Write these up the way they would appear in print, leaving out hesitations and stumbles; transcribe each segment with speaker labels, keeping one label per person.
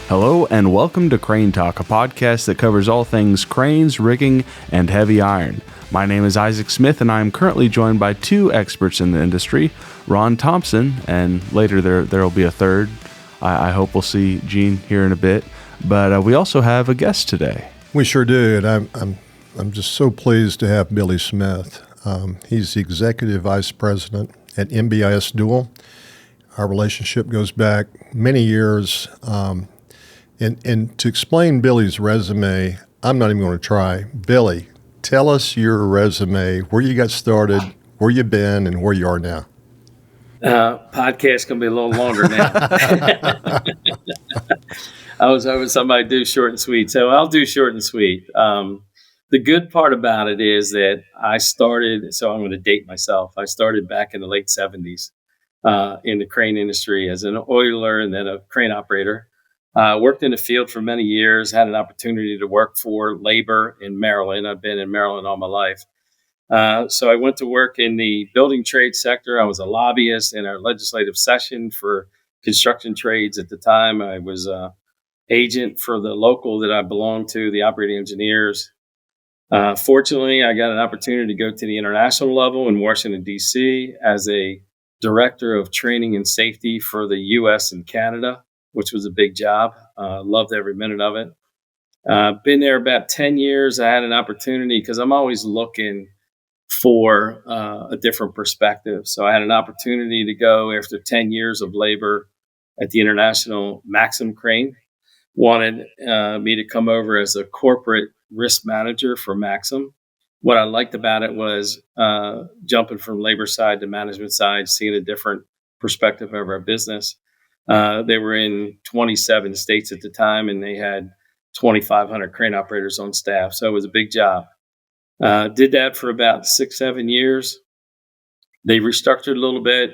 Speaker 1: Hello and welcome to Crane Talk, a podcast that covers all things cranes, rigging, and heavy iron. My name is Isaac Smith, and I am currently joined by two experts in the industry, Ron Thompson, and later there will be a third. I hope we'll see Gene here in a bit. But we also have a guest today.
Speaker 2: We sure do, and I'm just so pleased to have Billy Smith. He's the Executive Vice President at NBIS Dual. Our relationship goes back many years. And to explain Billy's resume, I'm not even going to try. Billy, tell us your resume, where you got started, where you've been, and where you are now.
Speaker 3: Podcast going to be a little longer now. I was hoping somebody do short and sweet, so I'll do short and sweet. The good part about it is that I started, so I'm going to date myself. I started back in the late 70s in the crane industry as an oiler and then a crane operator. Worked in the field for many years, had an opportunity to work for labor in Maryland. I've been in Maryland all my life. So I went to work in the building trade sector. I was a lobbyist in our legislative session for construction trades at the time. I was an agent for the local that I belonged to, the operating engineers. Fortunately, I got an opportunity to go to the international level in Washington, D.C. as a director of training and safety for the U.S. and Canada, which was a big job. Loved every minute of it. Been there about 10 years. I had an opportunity because I'm always looking for a different perspective. So I had an opportunity to go after 10 years of labor at the International Maxim Crane. Wanted me to come over as a corporate risk manager for Maxim. What I liked about it was jumping from labor side to management side, seeing a different perspective of our business. They were in 27 states at the time, and they had 2,500 crane operators on staff. So it was a big job. Did that for about 6-7 years. They restructured a little bit.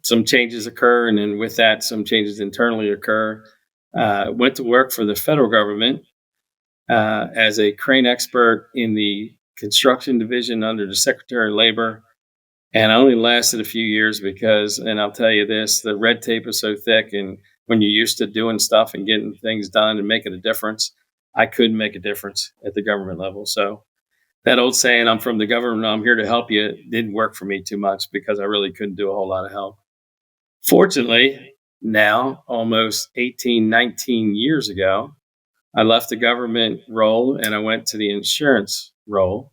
Speaker 3: Some changes occur, and then with that, some changes internally occur. Went to work for the federal government as a crane expert in the construction division under the Secretary of Labor. And I only lasted a few years because, and I'll tell you this, the red tape is so thick. And when you're used to doing stuff and getting things done and making a difference, I couldn't make a difference at the government level. So that old saying, I'm from the government, I'm here to help you, didn't work for me too much because I really couldn't do a whole lot of help. Fortunately, now, almost 18, 19 years ago, I left the government role and I went to the insurance role.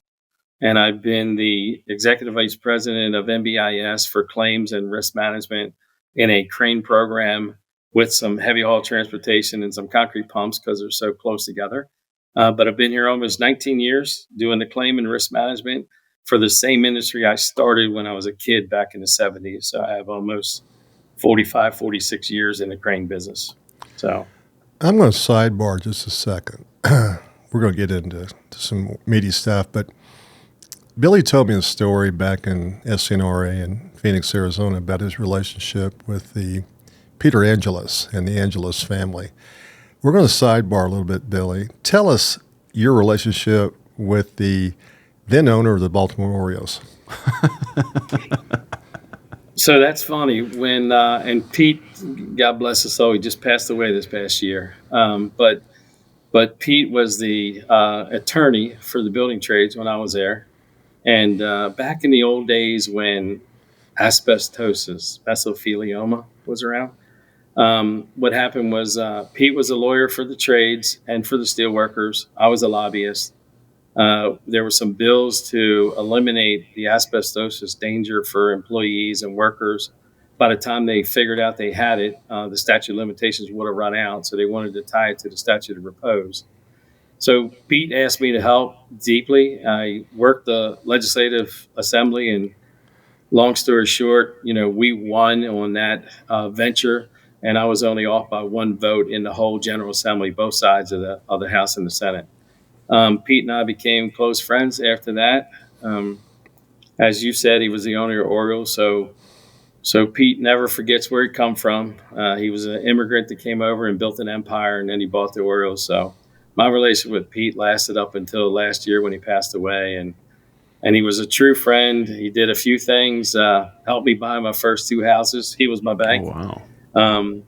Speaker 3: And I've been the executive vice president of NBIS for claims and risk management in a crane program with some heavy haul transportation and some concrete pumps because they're so close together. But I've been here almost 19 years doing the claim and risk management for the same industry I started when I was a kid back in the 70s. So I have almost 45, 46 years in the crane business. So
Speaker 2: I'm going to sidebar just a second. We're going to get into some meaty stuff, but Billy told me a story back in SNRA in Phoenix, Arizona, about his relationship with the Peter Angelis and the Angelis family. We're going to sidebar a little bit, Billy. Tell us your relationship with the then owner of the Baltimore Orioles.
Speaker 3: So that's funny. When and Pete, God bless his soul, he just passed away this past year. But Pete was the attorney for the building trades when I was there. And back in the old days when asbestosis, mesothelioma was around, what happened was Pete was a lawyer for the trades and for the steel workers. I was a lobbyist. There were some bills to eliminate the asbestosis danger for employees and workers. By the time they figured out they had it, the statute of limitations would have run out. So they wanted to tie it to the statute of repose. So Pete asked me to help deeply. I worked the legislative assembly, and long story short, we won on that venture, and I was only off by one vote in the whole General Assembly, both sides of the House and the Senate. Pete and I became close friends after that. As you said, he was the owner of Orioles, so Pete never forgets where he come from. He was an immigrant that came over and built an empire, and then he bought the Orioles. So my relationship with Pete lasted up until last year when he passed away, and he was a true friend. He did a few things, helped me buy my first 2 houses. He was my bank.
Speaker 1: Oh, wow.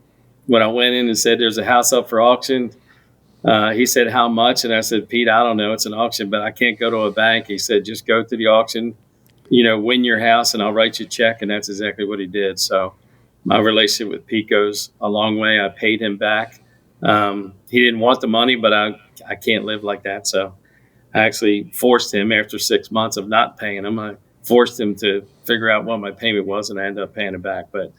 Speaker 3: when I went in and said, there's a house up for auction, he said, how much? And I said, Pete, I don't know. It's an auction, but I can't go to a bank. He said, just go to the auction, win your house and I'll write you a check. And that's exactly what he did. So my relationship with Pete goes a long way. I paid him back. He didn't want the money, but I can't live like that. So I actually forced him after 6 months of not paying him. I forced him to figure out what my payment was, and I ended up paying him back. But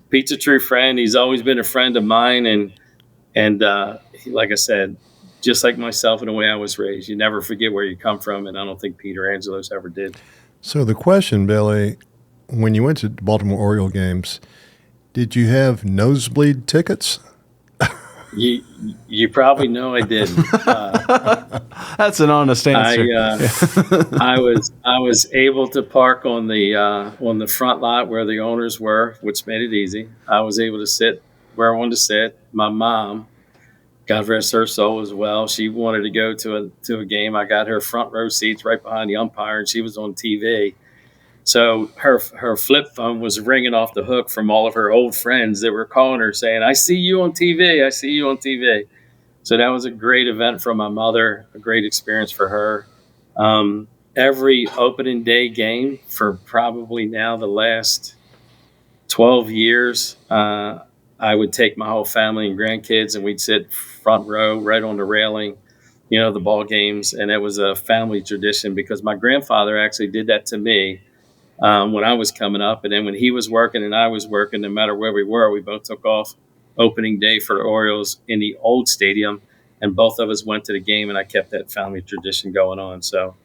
Speaker 3: Pete's a true friend. He's always been a friend of mine. And like I said, just like myself in the way I was raised, you never forget where you come from. And I don't think Peter Angelos ever did.
Speaker 2: So the question, Billy, when you went to Baltimore Oriole games, did you have nosebleed tickets?
Speaker 3: You probably know I didn't.
Speaker 1: That's an honest answer.
Speaker 3: I was able to park on the front lot where the owners were, which made it easy. I was able to sit where I wanted to sit. My mom, God rest her soul as well, she wanted to go to a game. I got her front row seats right behind the umpire, and she was on TV. So her flip phone was ringing off the hook from all of her old friends that were calling her saying, I see you on TV. I see you on TV. So that was a great event for my mother, a great experience for her. Every opening day game for probably now the last 12 years, I would take my whole family and grandkids and we'd sit front row right on the railing, the ball games. And it was a family tradition because my grandfather actually did that to me when I was coming up. And then when he was working and I was working, no matter where we were, we both took off opening day for the Orioles in the old stadium. And both of us went to the game, and I kept that family tradition going on. So,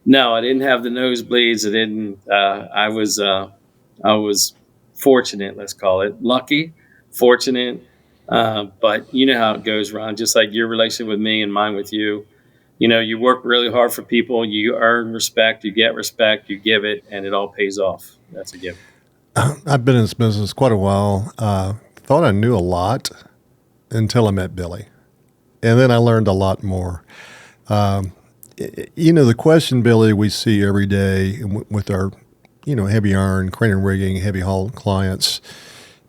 Speaker 3: no, I didn't have the nosebleeds. I didn't. I was fortunate, let's call it, lucky, fortunate. But you know how it goes, Ron. Just like your relationship with me and mine with you. You work really hard for people. You earn respect. You get respect. You give it, and it all pays off. That's a given.
Speaker 2: I've been in this business quite a while. Thought I knew a lot until I met Billy. And then I learned a lot more. The question, Billy, we see every day with our, heavy iron, crane and rigging, heavy haul clients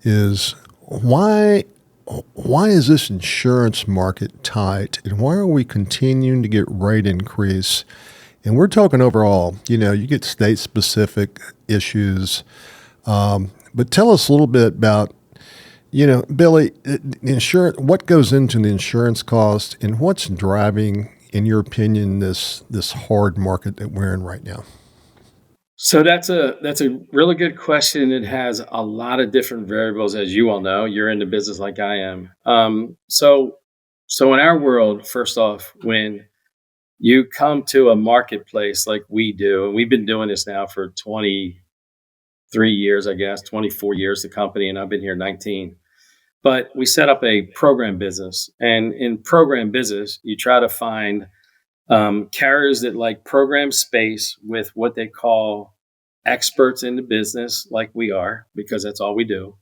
Speaker 2: is why is this insurance market tight? And why are we continuing to get rate increase? And we're talking overall, you get state-specific issues. But tell us a little bit about, Billy, insurance. What goes into the insurance cost, and what's driving, in your opinion, this hard market that we're in right now?
Speaker 3: So that's a really good question. It has a lot of different variables, as you all know. You're in the business like I am. So in our world, first off, when you come to a marketplace like we do, and we've been doing this now for 23 years, I guess, 24 years, the company, and I've been here 19. But we set up a program business. And in program business, you try to find carriers that like program space with what they call experts in the business, like we are, because that's all we do.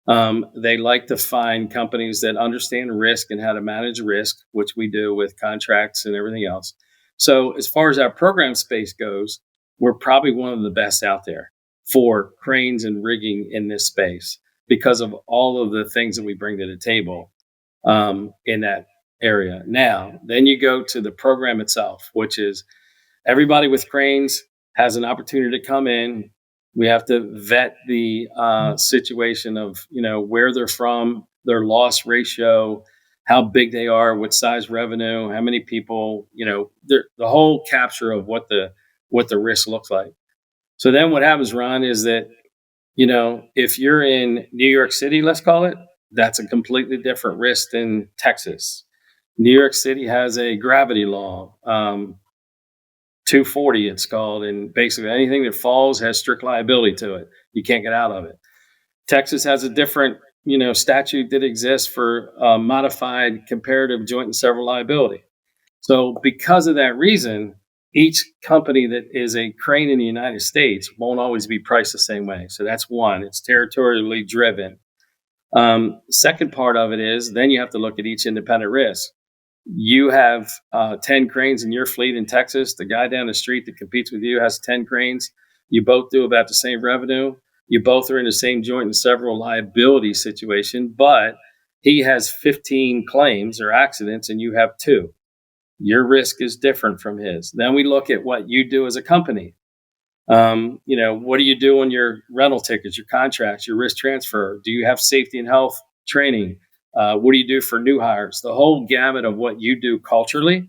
Speaker 3: They like to find companies that understand risk and how to manage risk, which we do with contracts and everything else. So as far as our program space goes, we're probably one of the best out there for cranes and rigging in this space because of all of the things that we bring to the table in that area. Now, then you go to the program itself, which is everybody with cranes has an opportunity to come in. We have to vet the situation of, where they're from, their loss ratio, how big they are, what size revenue, how many people, the whole capture of what the risk looks like. So then what happens, Ron, is that, if you're in New York City, let's call it, that's a completely different risk than Texas. New York City has a gravity law, 240 it's called, and basically anything that falls has strict liability to it. You can't get out of it. Texas has a different, statute that exists for modified comparative joint and several liability. So because of that reason, each company that is a crane in the United States won't always be priced the same way. So that's one. It's territorially driven. Second part of it is then you have to look at each independent risk. You have 10 cranes in your fleet in Texas. The guy down the street that competes with you has 10 cranes. You both do about the same revenue. You both are in the same joint and several liability situation, but He has 15 claims or accidents and you have 2. Your risk is different from his. Then we look at what you do as a company. What do you do on your rental tickets, your contracts, your risk transfer? Do you have safety and health training? What do you do for new hires? The whole gamut of what you do culturally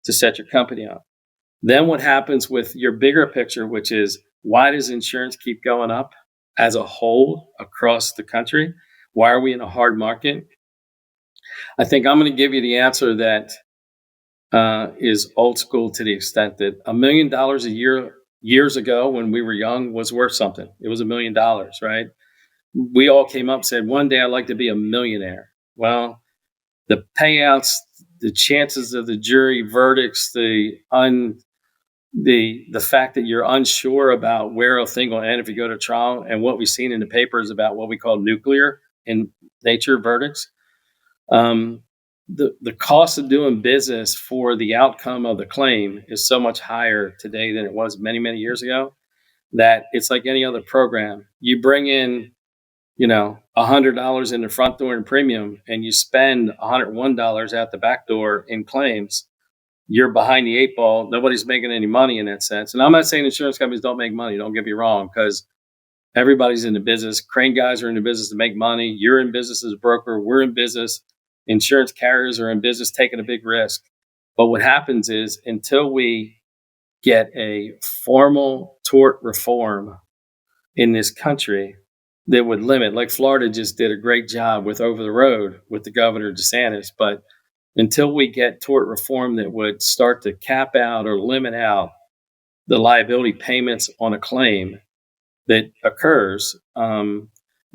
Speaker 3: to set your company up. Then what happens with your bigger picture, which is why does insurance keep going up as a whole across the country? Why are we in a hard market? I think I'm going to give you the answer that is old school to the extent that $1 million a year years ago when we were young was worth something. It was $1 million, right? We all came up and said, one day I'd like to be a millionaire. Well, the payouts, the chances of the jury verdicts, the fact that you're unsure about where a thing will end if you go to trial, and what we've seen in the papers about what we call nuclear in nature verdicts. The cost of doing business for the outcome of the claim is so much higher today than it was many, many years ago that it's like any other program. You bring in, $100 in the front door in premium and you spend $101 at the back door in claims. You're behind the 8 ball. Nobody's making any money in that sense. And I'm not saying insurance companies don't make money. Don't get me wrong, because everybody's in the business. Crane guys are in the business to make money. You're in business as a broker. We're in business. Insurance carriers are in business taking a big risk. But what happens is until we get a formal tort reform in this country that would limit, like Florida just did a great job with over the road with the governor DeSantis, but until we get tort reform that would start to cap out or limit out the liability payments on a claim that occurs,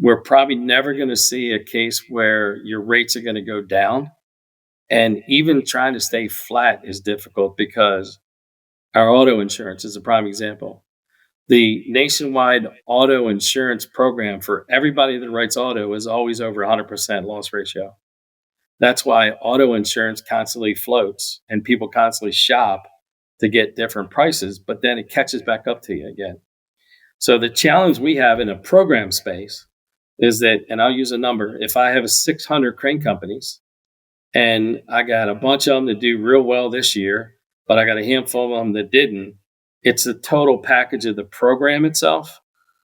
Speaker 3: we're probably never going to see a case where your rates are going to go down. And even trying to stay flat is difficult because our auto insurance is a prime example. The nationwide auto insurance program for everybody that writes auto is always over 100% loss ratio. That's why auto insurance constantly floats and people constantly shop to get different prices, but then it catches back up to you again. So the challenge we have in a program space is that, and I'll use a number, if I have 600 crane companies and I got a bunch of them that do real well this year, but I got a handful of them that didn't, it's the total package of the program itself.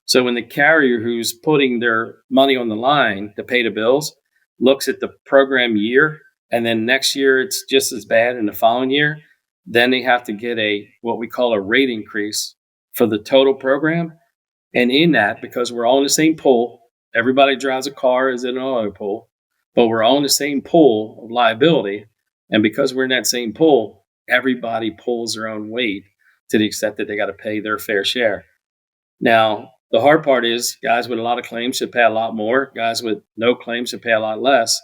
Speaker 3: So when the carrier who's putting their money on the line to pay the bills looks at the program year, and then next year it's just as bad in the following year, then they have to get what we call a rate increase for the total program. And in that, because we're all in the same pool, everybody drives a car as in an auto pool, but we're all in the same pool of liability. And because we're in that same pool, everybody pulls their own weight to the extent that they got to pay their fair share. Now, the hard part is guys with a lot of claims should pay a lot more. Guys with no claims should pay a lot less,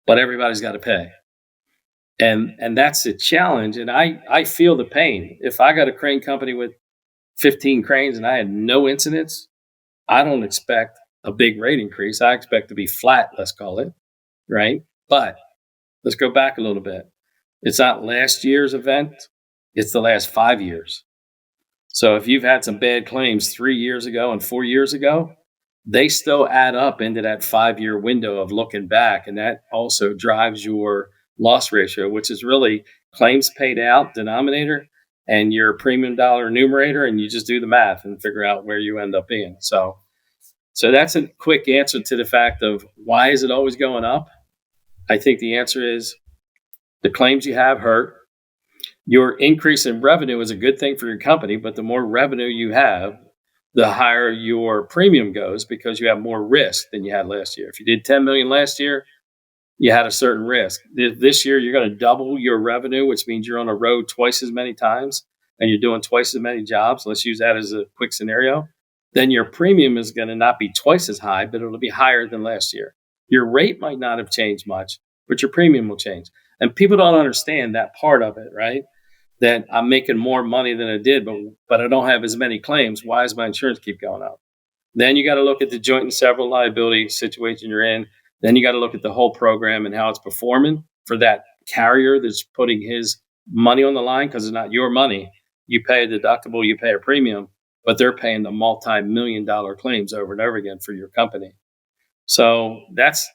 Speaker 3: but everybody's got to pay. And that's the challenge. And I feel the pain. If I got a crane company with 15 cranes and I had no incidents, I don't expect a big rate increase. I expect to be flat, let's call it, right? But let's go back a little bit. It's not last year's event. It's the last 5 years. So if you've had some bad claims 3 years ago and 4 years ago, they still add up into that 5-year window of looking back. And that also drives your loss ratio, which is really claims paid out denominator and your premium dollar numerator. And you just do the math and figure out where you end up being. So that's a quick answer to the fact of why is it always going up? I think the answer is the claims you have hurt. Your increase in revenue is a good thing for your company, but the more revenue you have, the higher your premium goes because you have more risk than you had last year. If you did 10 million last year, you had a certain risk. This year, you're going to double your revenue, which means you're on the road twice as many times and you're doing twice as many jobs. Let's use that as a quick scenario. Then your premium is going to not be twice as high, but it'll be higher than last year. Your rate might not have changed much, but your premium will change. And people don't understand that part of it, right? That I'm making more money than I did, but I don't have as many claims. Why does my insurance keep going up? Then you got to look at the joint and several liability situation you're in. Then you got to look at the whole program and how it's performing for that carrier that's putting his money on the line because it's not your money. You pay a deductible, you pay a premium, but they're paying the multi-million-dollar claims over and over again for your company. So that's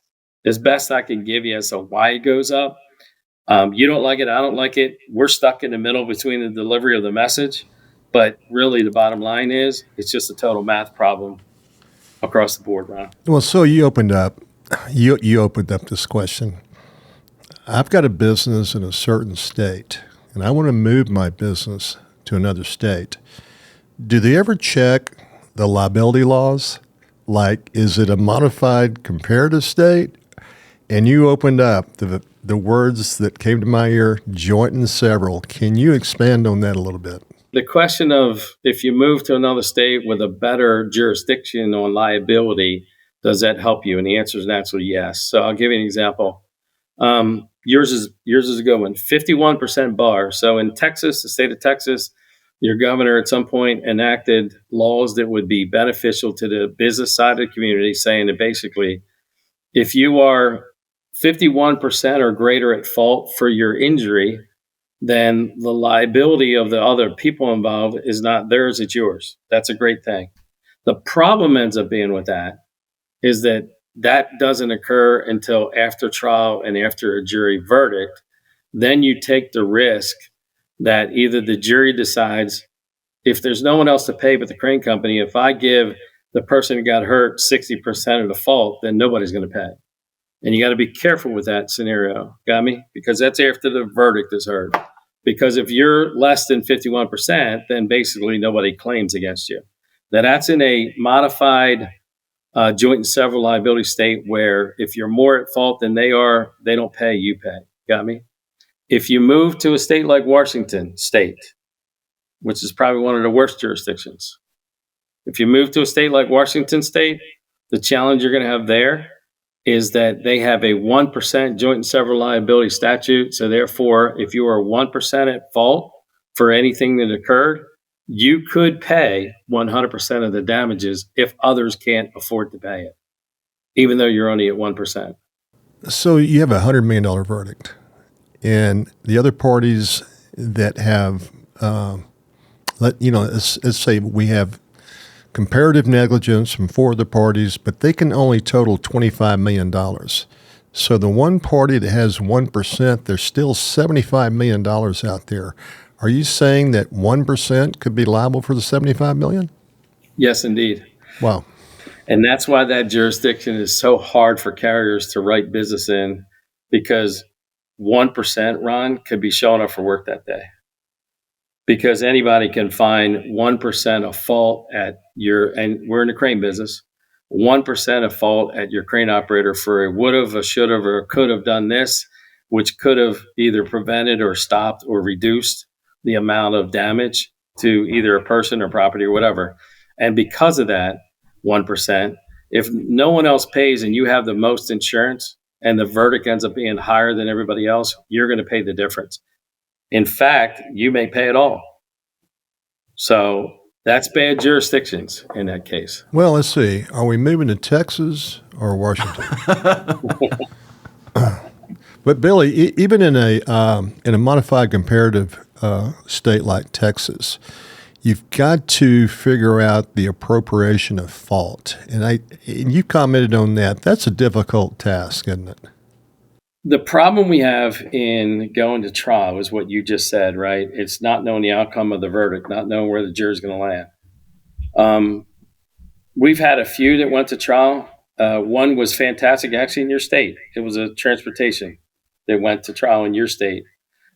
Speaker 3: as best I can give you as to why it goes up. You don't like it, I don't like it. We're stuck in the middle between the delivery of the message. But really, the bottom line is it's just a total math problem across the board, Ron.
Speaker 2: Well, so you opened up this question. I've got a business in a certain state, and I want to move my business to another state. Do they ever check the liability laws? Like, is it a modified comparative state? And you opened up the words that came to my ear, joint and several. Can you expand on that a little bit?
Speaker 3: The question of if you move to another state with a better jurisdiction on liability, does that help you? And the answer is naturally yes. So I'll give you an example. Yours is a good one. 51% bar. So in Texas, the state of Texas, your governor at some point enacted laws that would be beneficial to the business side of the community, saying that basically, if you are 51% or greater at fault for your injury, then the liability of the other people involved is not theirs, it's yours. That's a great thing. The problem ends up being with that is that that doesn't occur until after trial and after a jury verdict. Then you take the risk that either the jury decides, if there's no one else to pay but the crane company, if I give the person who got hurt 60% of the fault, then nobody's going to pay. And you got to be careful with that scenario. Got me? Because that's after the verdict is heard. Because if you're less than 51%, then basically nobody claims against you. Now that's in a modified joint and several liability state where if you're more at fault than they are, they don't pay, you pay. Got me? If you move to a state like Washington State, which is probably one of the worst jurisdictions, if you move to a state like Washington State, the challenge you're going to have there is that they have a 1% joint and several liability statute. So therefore, if you are 1% at fault for anything that occurred, you could pay 100% of the damages if others can't afford to pay it, even though you're only at 1%.
Speaker 2: So you have a $100 million verdict, and the other parties that have, let's say we have comparative negligence from 4 other parties, but they can only total $25 million. So the one party that has 1%, there's still $75 million out there. Are you saying that 1% could be liable for the $75 million?
Speaker 3: Yes, indeed.
Speaker 2: Wow.
Speaker 3: And that's why that jurisdiction is so hard for carriers to write business in, because 1%, Ron, could be showing up for work that day. Because anybody can find 1% of fault at and we're in the crane business, 1% of fault at your crane operator for a would have, a should have, or could have done this, which could have either prevented or stopped or reduced the amount of damage to either a person or property or whatever. And because of that 1%, if no one else pays and you have the most insurance and the verdict ends up being higher than everybody else, you're going to pay the difference. In fact, you may pay it all. So that's bad jurisdictions in that case.
Speaker 2: Well, let's see. Are we moving to Texas or Washington? But Billy, even in a modified comparative state like Texas, you've got to figure out the appropriation of fault. And you commented on that. That's a difficult task, isn't it?
Speaker 3: The problem we have in going to trial is what you just said, right? It's not knowing the outcome of the verdict, not knowing where the jury's going to land. We've had a few that went to trial. One was fantastic, actually, in your state. It was a transportation that went to trial in your state,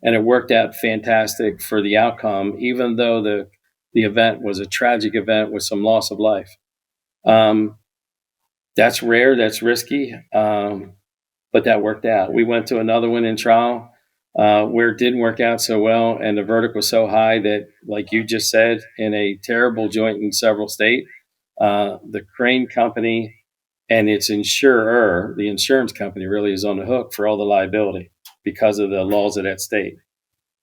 Speaker 3: and it worked out fantastic for the outcome, even though the event was a tragic event with some loss of life. That's rare, that's risky. But that worked out. We went to another one in trial where it didn't work out so well, and the verdict was so high that, like you just said, in a terrible joint and several state, the crane company and its insurer, the insurance company, really is on the hook for all the liability because of the laws of that state.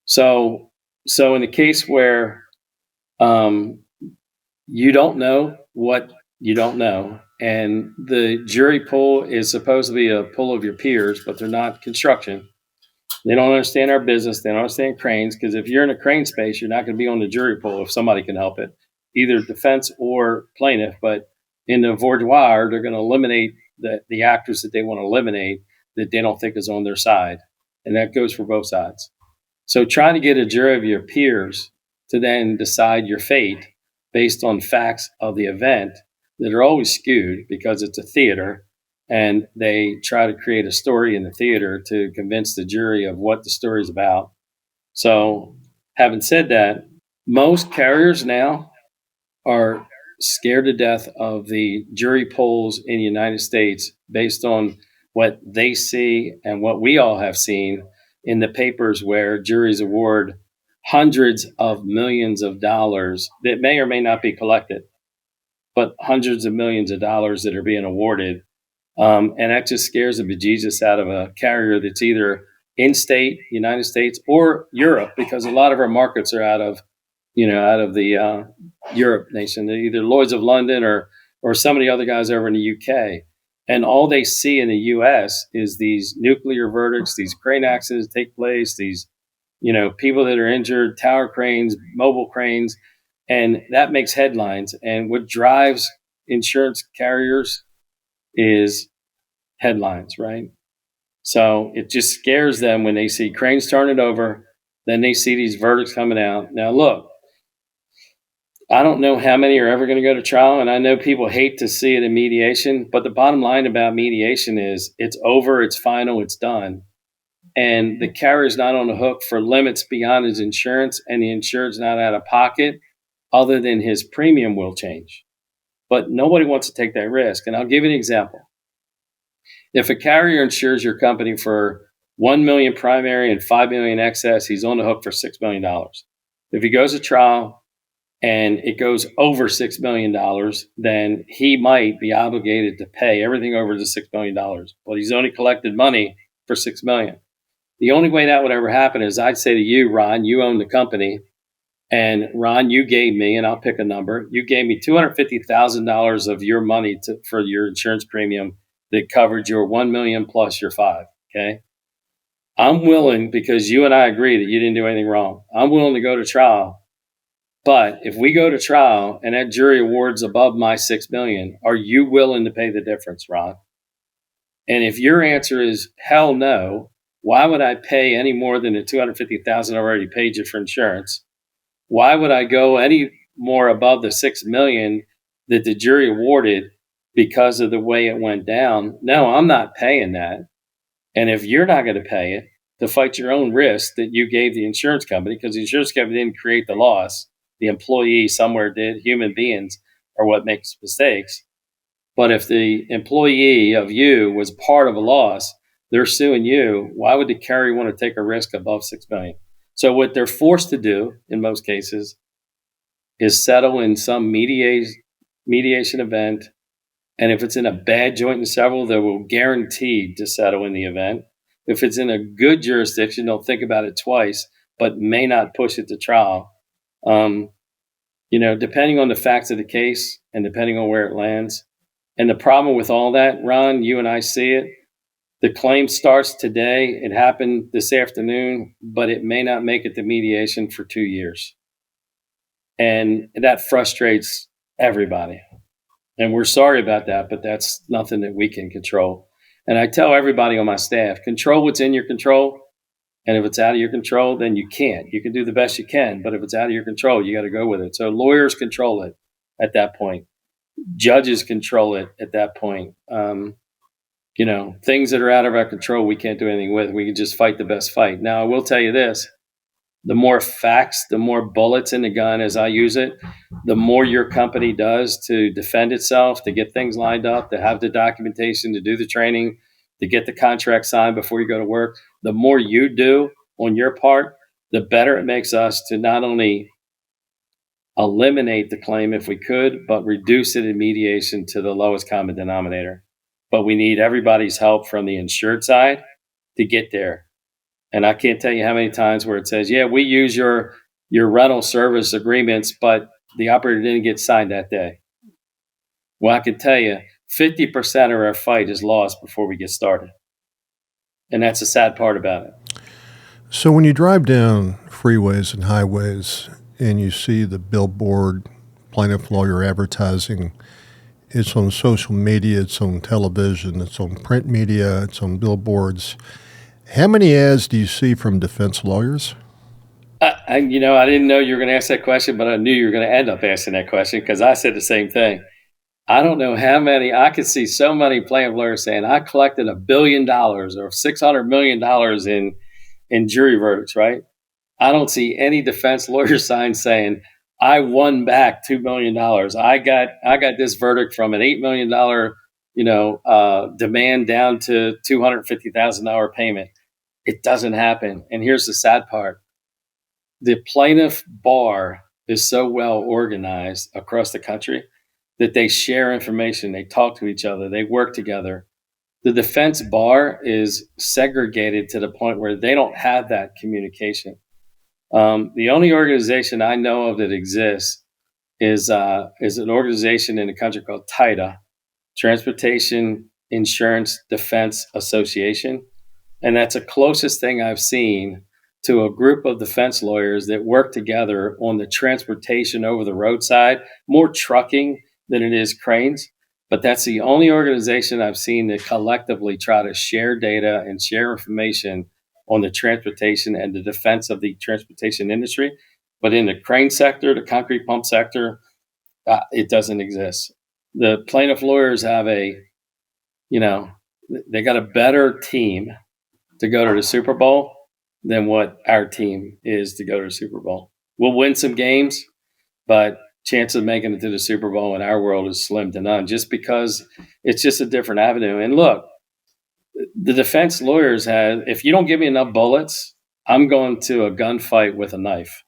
Speaker 3: So in the case where you don't know what you don't know, and the jury pool is supposed to be a pool of your peers, but they're not construction. They don't understand our business. They don't understand cranes, because if you're in a crane space, you're not going to be on the jury pool if somebody can help it, either defense or plaintiff. But in the voir dire, they're going to eliminate the actors that they want to eliminate that they don't think is on their side. And that goes for both sides. So trying to get a jury of your peers to then decide your fate based on facts of the event that are always skewed because it's a theater and they try to create a story in the theater to convince the jury of what the story is about. So having said that, most carriers now are scared to death of the jury polls in the United States based on what they see and what we all have seen in the papers where juries award hundreds of millions of dollars that may or may not be collected, but hundreds of millions of dollars that are being awarded. And that just scares the bejesus out of a carrier that's either in state, United States, or Europe, because a lot of our markets are out of the Europe nation. They're either Lloyd's of London or some of the other guys over in the UK. And all they see in the US is these nuclear verdicts, these crane accidents take place, these, people that are injured, tower cranes, mobile cranes, and that makes headlines. And what drives insurance carriers is headlines, right? So it just scares them when they see cranes turning over, then they see these verdicts coming out. Now, look, I don't know how many are ever going to go to trial, and I know people hate to see it in mediation, but the bottom line about mediation is it's over, it's final, it's done. And the carrier's not on the hook for limits beyond his insurance, and the insured's not out of pocket other than his premium will change. But nobody wants to take that risk. And I'll give you an example. If a carrier insures your company for $1 million primary and $5 million excess, he's on the hook for $6 million. If he goes to trial and it goes over $6 million, then he might be obligated to pay everything over the $6 million. Well, he's only collected money for $6 million. The only way that would ever happen is I'd say to you, Ron, you own the company, and Ron, you gave me, and I'll pick a number, you gave me $250,000 of your money for your insurance premium that covered your 1 million plus your 5. Okay. I'm willing, because you and I agree that you didn't do anything wrong, I'm willing to go to trial. But if we go to trial and that jury awards above my 6 million, are you willing to pay the difference, Ron? And if your answer is hell no, why would I pay any more than the $250,000 I already paid you for insurance? Why would I go any more above the 6 million that the jury awarded because of the way it went down? No, I'm not paying that. And if you're not going to pay it, to fight your own risk that you gave the insurance company, because the insurance company didn't create the loss, the employee somewhere did. Human beings are what makes mistakes. But if the employee of you was part of a loss, they're suing you. Why would the carrier want to take a risk above 6 million? So what they're forced to do in most cases is settle in some mediation event. And if it's in a bad joint and several, they will guaranteed to settle in the event. If it's in a good jurisdiction, they'll think about it twice, but may not push it to trial. Depending on the facts of the case and depending on where it lands. And the problem with all that, Ron, you and I see it. The claim starts today. It happened this afternoon, but it may not make it to mediation for 2 years. And that frustrates everybody. And we're sorry about that, but that's nothing that we can control. And I tell everybody on my staff, control what's in your control. And if it's out of your control, then you can't. You can do the best you can, but if it's out of your control, you got to go with it. So lawyers control it at that point. Judges control it at that point. Things that are out of our control, we can't do anything with. We can just fight the best fight. Now, I will tell you this. The more facts, the more bullets in the gun, as I use it, the more your company does to defend itself, to get things lined up, to have the documentation, to do the training, to get the contract signed before you go to work. The more you do on your part, the better it makes us to not only eliminate the claim if we could, but reduce it in mediation to the lowest common denominator. But we need everybody's help from the insured side to get there. And I can't tell you how many times where it says, yeah, we use your rental service agreements, but the operator didn't get signed that day. Well, I can tell you 50% of our fight is lost before we get started. And that's the sad part about it.
Speaker 2: So when you drive down freeways and highways and you see the billboard, plaintiff lawyer advertising, It's on social media, it's on television, it's on print media, it's on billboards. How many ads do you see from defense lawyers?
Speaker 3: I didn't know you were going to ask that question, but I knew you were going to end up asking that question because I said the same thing. I don't know how many. I could see so many plaintiff lawyers saying, I collected $1 billion or $600 million in jury verdicts, right? I don't see any defense lawyer sign saying, I won back $2 million. I got this verdict from an $8 million, demand down to $250,000 payment. It doesn't happen. And here's the sad part. The plaintiff bar is so well organized across the country that they share information, they talk to each other, they work together. The defense bar is segregated to the point where they don't have that communication. The only organization I know of that exists is an organization in the country called TIDA, Transportation Insurance Defense Association, and that's the closest thing I've seen to a group of defense lawyers that work together on the transportation over the roadside, more trucking than it is cranes. But that's the only organization I've seen that collectively try to share data and share information on the transportation and the defense of the transportation industry. But in the crane sector, the concrete pump sector, it doesn't exist. The plaintiff lawyers have they got a better team to go to the Super Bowl than what our team is to go to the Super Bowl. We'll win some games, but chance of making it to the Super Bowl in our world is slim to none just because it's just a different avenue. And look, the defense lawyers have, if you don't give me enough bullets, I'm going to a gunfight with a knife.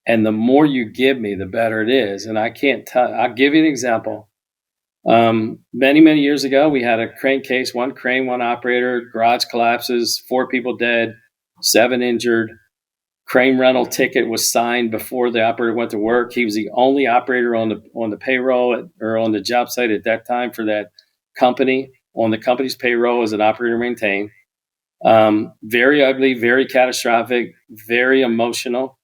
Speaker 3: And the more you give me, the better it is. And I can't tell, I'll give you an example. Many, many years ago, we had a crane case, one crane, one operator, garage collapses, 4 people dead, 7 injured. Crane rental ticket was signed before the operator went to work. He was the only operator on the payroll or on the job site at that time for that company. On the company's payroll as an operator maintained. Very ugly, very catastrophic, very emotional.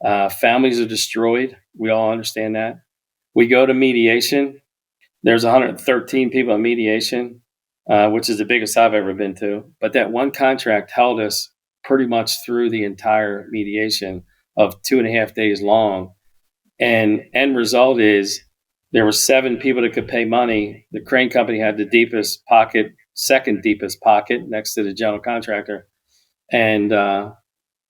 Speaker 3: Families are destroyed. We all understand that. We go to mediation. There's 113 people in mediation, which is the biggest I've ever been to. But that one contract held us pretty much through the entire mediation of 2.5 days long. And end result is there were 7 people that could pay money. The crane company had the deepest pocket, second deepest pocket next to the general contractor. And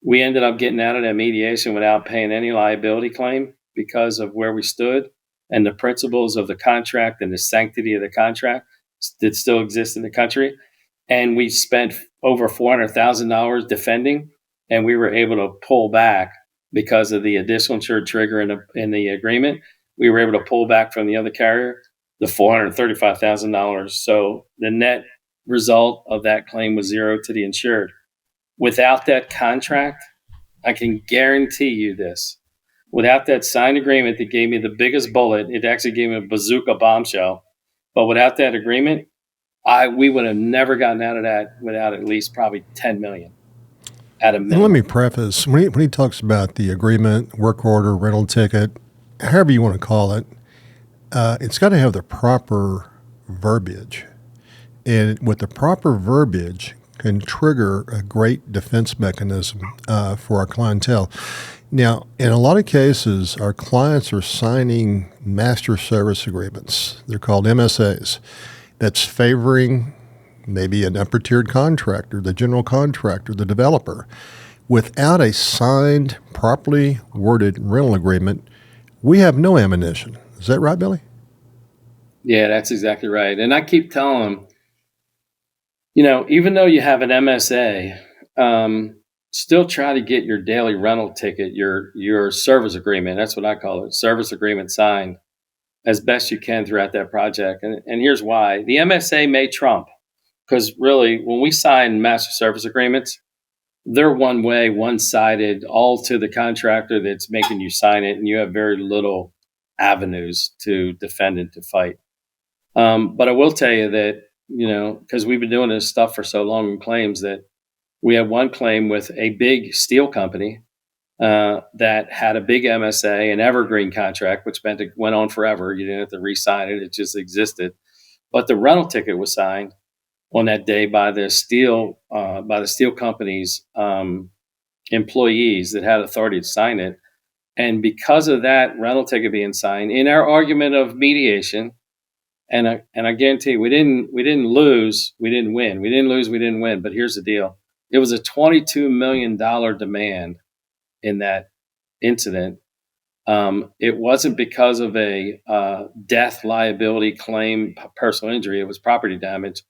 Speaker 3: we ended up getting out of that mediation without paying any liability claim because of where we stood and the principles of the contract and the sanctity of the contract that still exist in the country. And we spent over $400,000 defending, and we were able to pull back because of the additional insured trigger in the agreement. We were able to pull back from the other carrier the $435,000. So the net result of that claim was zero to the insured. Without that contract, I can guarantee you this. Without that signed agreement that gave me the biggest bullet, it actually gave me a bazooka bombshell. But without that agreement, we would have never gotten out of that without at least probably $10 million at a minimum.
Speaker 2: And let me preface, when he talks about the agreement, work order, rental ticket, however you want to call it, it's got to have the proper verbiage. And with the proper verbiage can trigger a great defense mechanism for our clientele. Now, in a lot of cases, our clients are signing master service agreements. They're called MSAs. That's favoring maybe an upper-tiered contractor, the general contractor, the developer. Without a signed, properly worded rental agreement, we have no ammunition. Is that right, Billy?
Speaker 3: Yeah, that's exactly right. And I keep telling them, even though you have an MSA, still try to get your daily rental ticket, your service agreement, that's what I call it, service agreement signed as best you can throughout that project. And here's why. The MSA may trump, because really, when we sign master service agreements, they're one way, one-sided, all to the contractor that's making you sign it, and you have very little avenues to defend and to fight. But I will tell you that, because we've been doing this stuff for so long in claims, that we had one claim with a big steel company that had a big MSA, an evergreen contract, which meant it went on forever. You didn't have to re-sign it; it just existed. But the rental ticket was signed on that day by the steel company's employees that had authority to sign it. And because of that rental ticket being signed, in our argument of mediation, and I guarantee you, we didn't lose, we didn't win, we didn't lose, we didn't win. But here's the deal: it was a $22 million demand in that incident. It wasn't because of a death, liability claim, personal injury. It was property damage.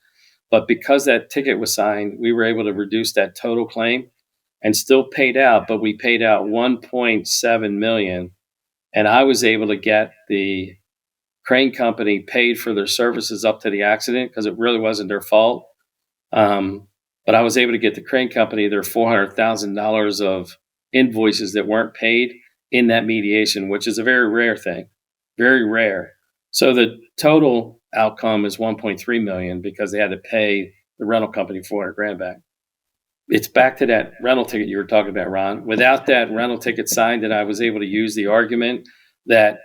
Speaker 3: But because that ticket was signed, we were able to reduce that total claim and still paid out. But we paid out 1.7 million, and I was able to get the crane company paid for their services up to the accident because it really wasn't their fault. But I was able to get the crane company their $400,000 of invoices that weren't paid in that mediation, which is a very rare thing, very rare. So the total outcome is 1.3 million because they had to pay the rental company 400 grand back. It's back to that rental ticket you were talking about, Ron. Without that rental ticket signed, that I was able to use the argument that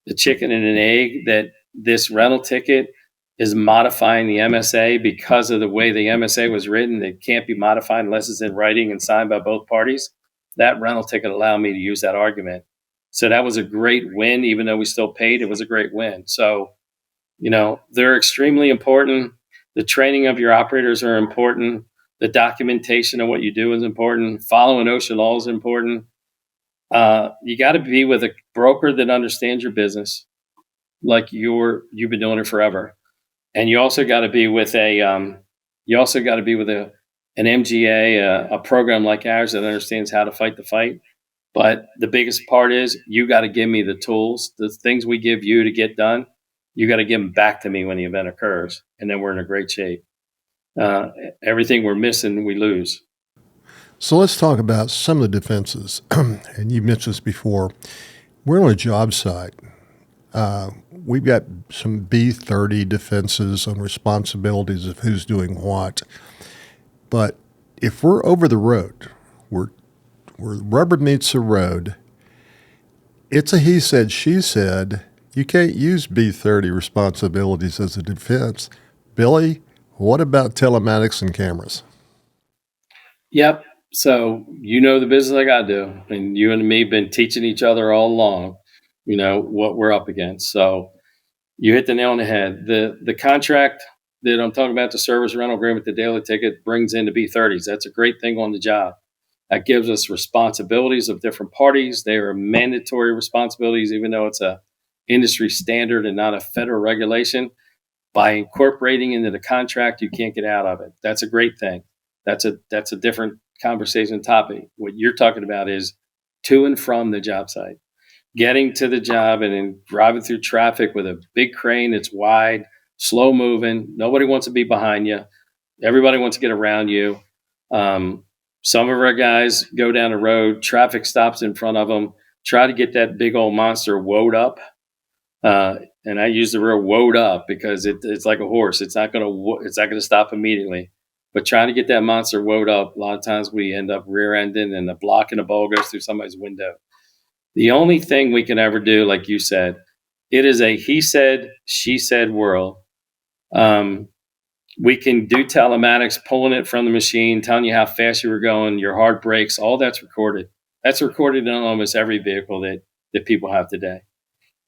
Speaker 3: the chicken and an egg, that this rental ticket is modifying the MSA because of the way the MSA was written. It can't be modified unless it's in writing and signed by both parties. That rental ticket allowed me to use that argument. So that was a great win, even though we still paid. It was a great win. So, they're extremely important. The training of your operators are important. The documentation of what you do is important. Following OSHA law is important. You got to be with a broker that understands your business, like you've been doing it forever. And you also got to be with an MGA, a program like ours that understands how to fight the fight. But the biggest part is you got to give me the tools, the things we give you to get done. You got to give them back to me when the event occurs, and then we're in a great shape. Everything we're missing, we lose.
Speaker 2: So let's talk about some of the defenses. And you mentioned this before. We're on a job site. We've got some B30 defenses on responsibilities of who's doing what. But if we're over the road, where rubber meets the road, it's a he said, she said. You can't use B30 responsibilities as a defense. Billy, what about telematics and cameras?
Speaker 3: Yep. So the business like I do, and you and me have been teaching each other all along, what we're up against. So you hit the nail on the head. The contract that I'm talking about, the service rental agreement, the daily ticket, brings in the B30s. That's a great thing on the job. That gives us responsibilities of different parties. They are mandatory responsibilities, even though it's a industry standard and not a federal regulation. By incorporating into the contract, you can't get out of it. That's a great thing. That's a different conversation topic. What you're talking about is to and from the job site, getting to the job and then driving through traffic with a big crane that's wide, slow moving. Nobody wants to be behind you. Everybody wants to get around you. Some of our guys go down the road, traffic stops in front of them, try to get that big old monster woed up. And I use the word woed up because it's like a horse. It's not going to stop immediately. But trying to get that monster woed up, a lot of times we end up rear-ending and the block in the bowl goes through somebody's window. The only thing we can ever do, like you said, it is a he said, she said world. We can do telematics, pulling it from the machine, telling you how fast you were going, your heart breaks, all that's recorded. That's recorded in almost every vehicle that people have today.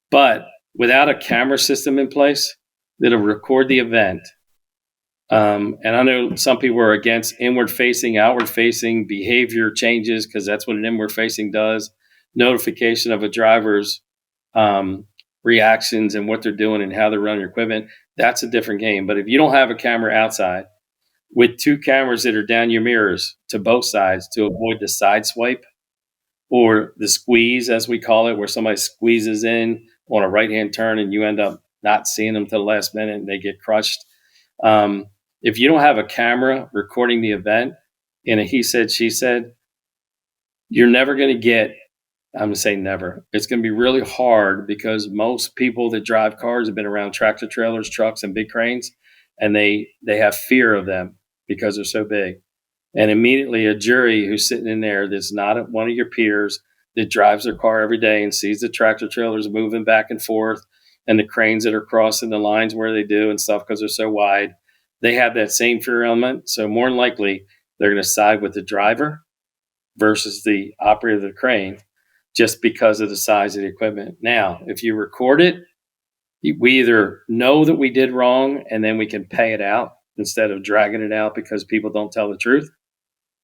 Speaker 3: But without a camera system in place that'll record the event, and I know some people are against inward-facing, outward-facing behavior changes because that's what an inward-facing does, notification of a driver's reactions and what they're doing and how they're running your equipment. That's a different game. But if you don't have a camera outside with two cameras that are down your mirrors to both sides to avoid the side swipe or the squeeze, as we call it, where somebody squeezes in on a right-hand turn and you end up not seeing them till the last minute and they get crushed. If you don't have a camera recording the event in a he said, she said, you're never going to get, I'm going to say never. It's going to be really hard because most people that drive cars have been around tractor trailers, trucks, and big cranes, and they have fear of them because they're so big. And immediately a jury who's sitting in there that's not one of your peers, that drives their car every day and sees the tractor trailers moving back and forth and the cranes that are crossing the lines where they do and stuff because they're so wide, they have that same fear element. So more than likely, they're going to side with the driver versus the operator of the crane just because of the size of the equipment. Now, if you record it, we either know that we did wrong and then we can pay it out instead of dragging it out because people don't tell the truth.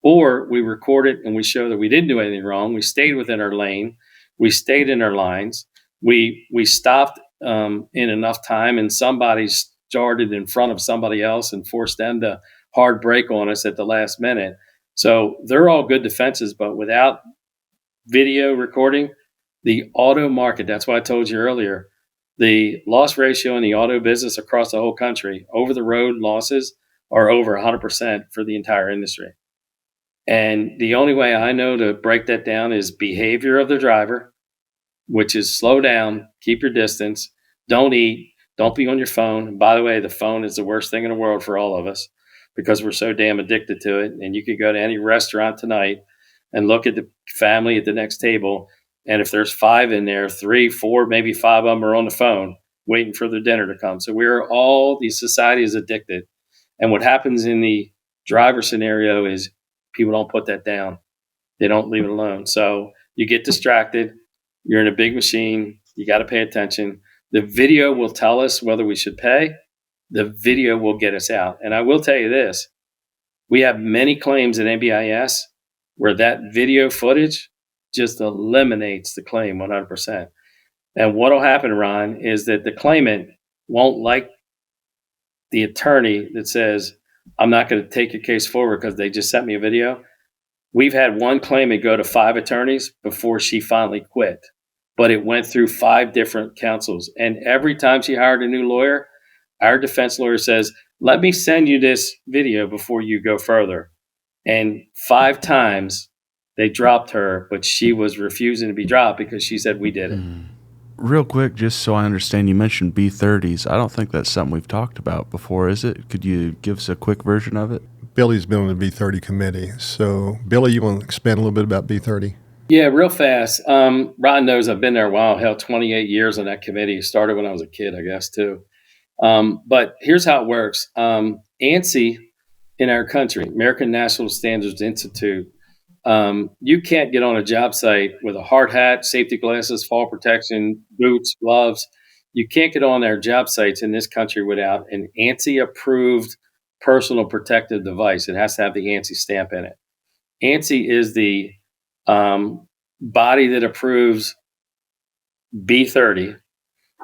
Speaker 3: Or we record it and we show that we didn't do anything wrong. We stayed within our lane. We stayed in our lines. We stopped in enough time, and somebody started in front of somebody else and forced them to hard brake on us at the last minute. So they're all good defenses, but without video recording, the auto market, that's why I told you earlier, the loss ratio in the auto business across the whole country, over the road losses are over 100% for the entire industry. And the only way I know to break that down is behavior of the driver, which is slow down, keep your distance, don't eat, don't be on your phone. And by the way, the phone is the worst thing in the world for all of us because we're so damn addicted to it. And you could go to any restaurant tonight and look at the family at the next table. And if there's 5 in there, 3, 4, maybe 5 of them are on the phone waiting for their dinner to come. So the society is addicted. And what happens in the driver scenario is people don't put that down. They don't leave it alone. So you get distracted. You're in a big machine. You got to pay attention. The video will tell us whether we should pay. The video will get us out. And I will tell you this. We have many claims at NBIS where that video footage just eliminates the claim 100%. And what will happen, Ron, is that the claimant won't like the attorney that says, I'm not going to take your case forward because they just sent me a video. We've had one claimant go to 5 attorneys before she finally quit, but it went through 5 different counsels. And every time she hired a new lawyer, our defense lawyer says, let me send you this video before you go further. And 5 times they dropped her, but she was refusing to be dropped because she said we did it.
Speaker 1: Real quick, just so I understand, you mentioned B30s. I don't think that's something we've talked about before, is it? Could you give us a quick version of it?
Speaker 2: Billy's been on the B30 committee. So, Billy, you want to expand a little bit about B30?
Speaker 3: Yeah, real fast. Ron knows I've been there a while. Hell, 28 years on that committee. Started when I was a kid, I guess, too. But here's how it works. ANSI in our country, American National Standards Institute, you can't get on a job site with a hard hat, safety glasses, fall protection, boots, gloves. You can't get on our job sites in this country without an ANSI approved personal protective device. It has to have the ANSI stamp in it. ANSI is the body that approves B30,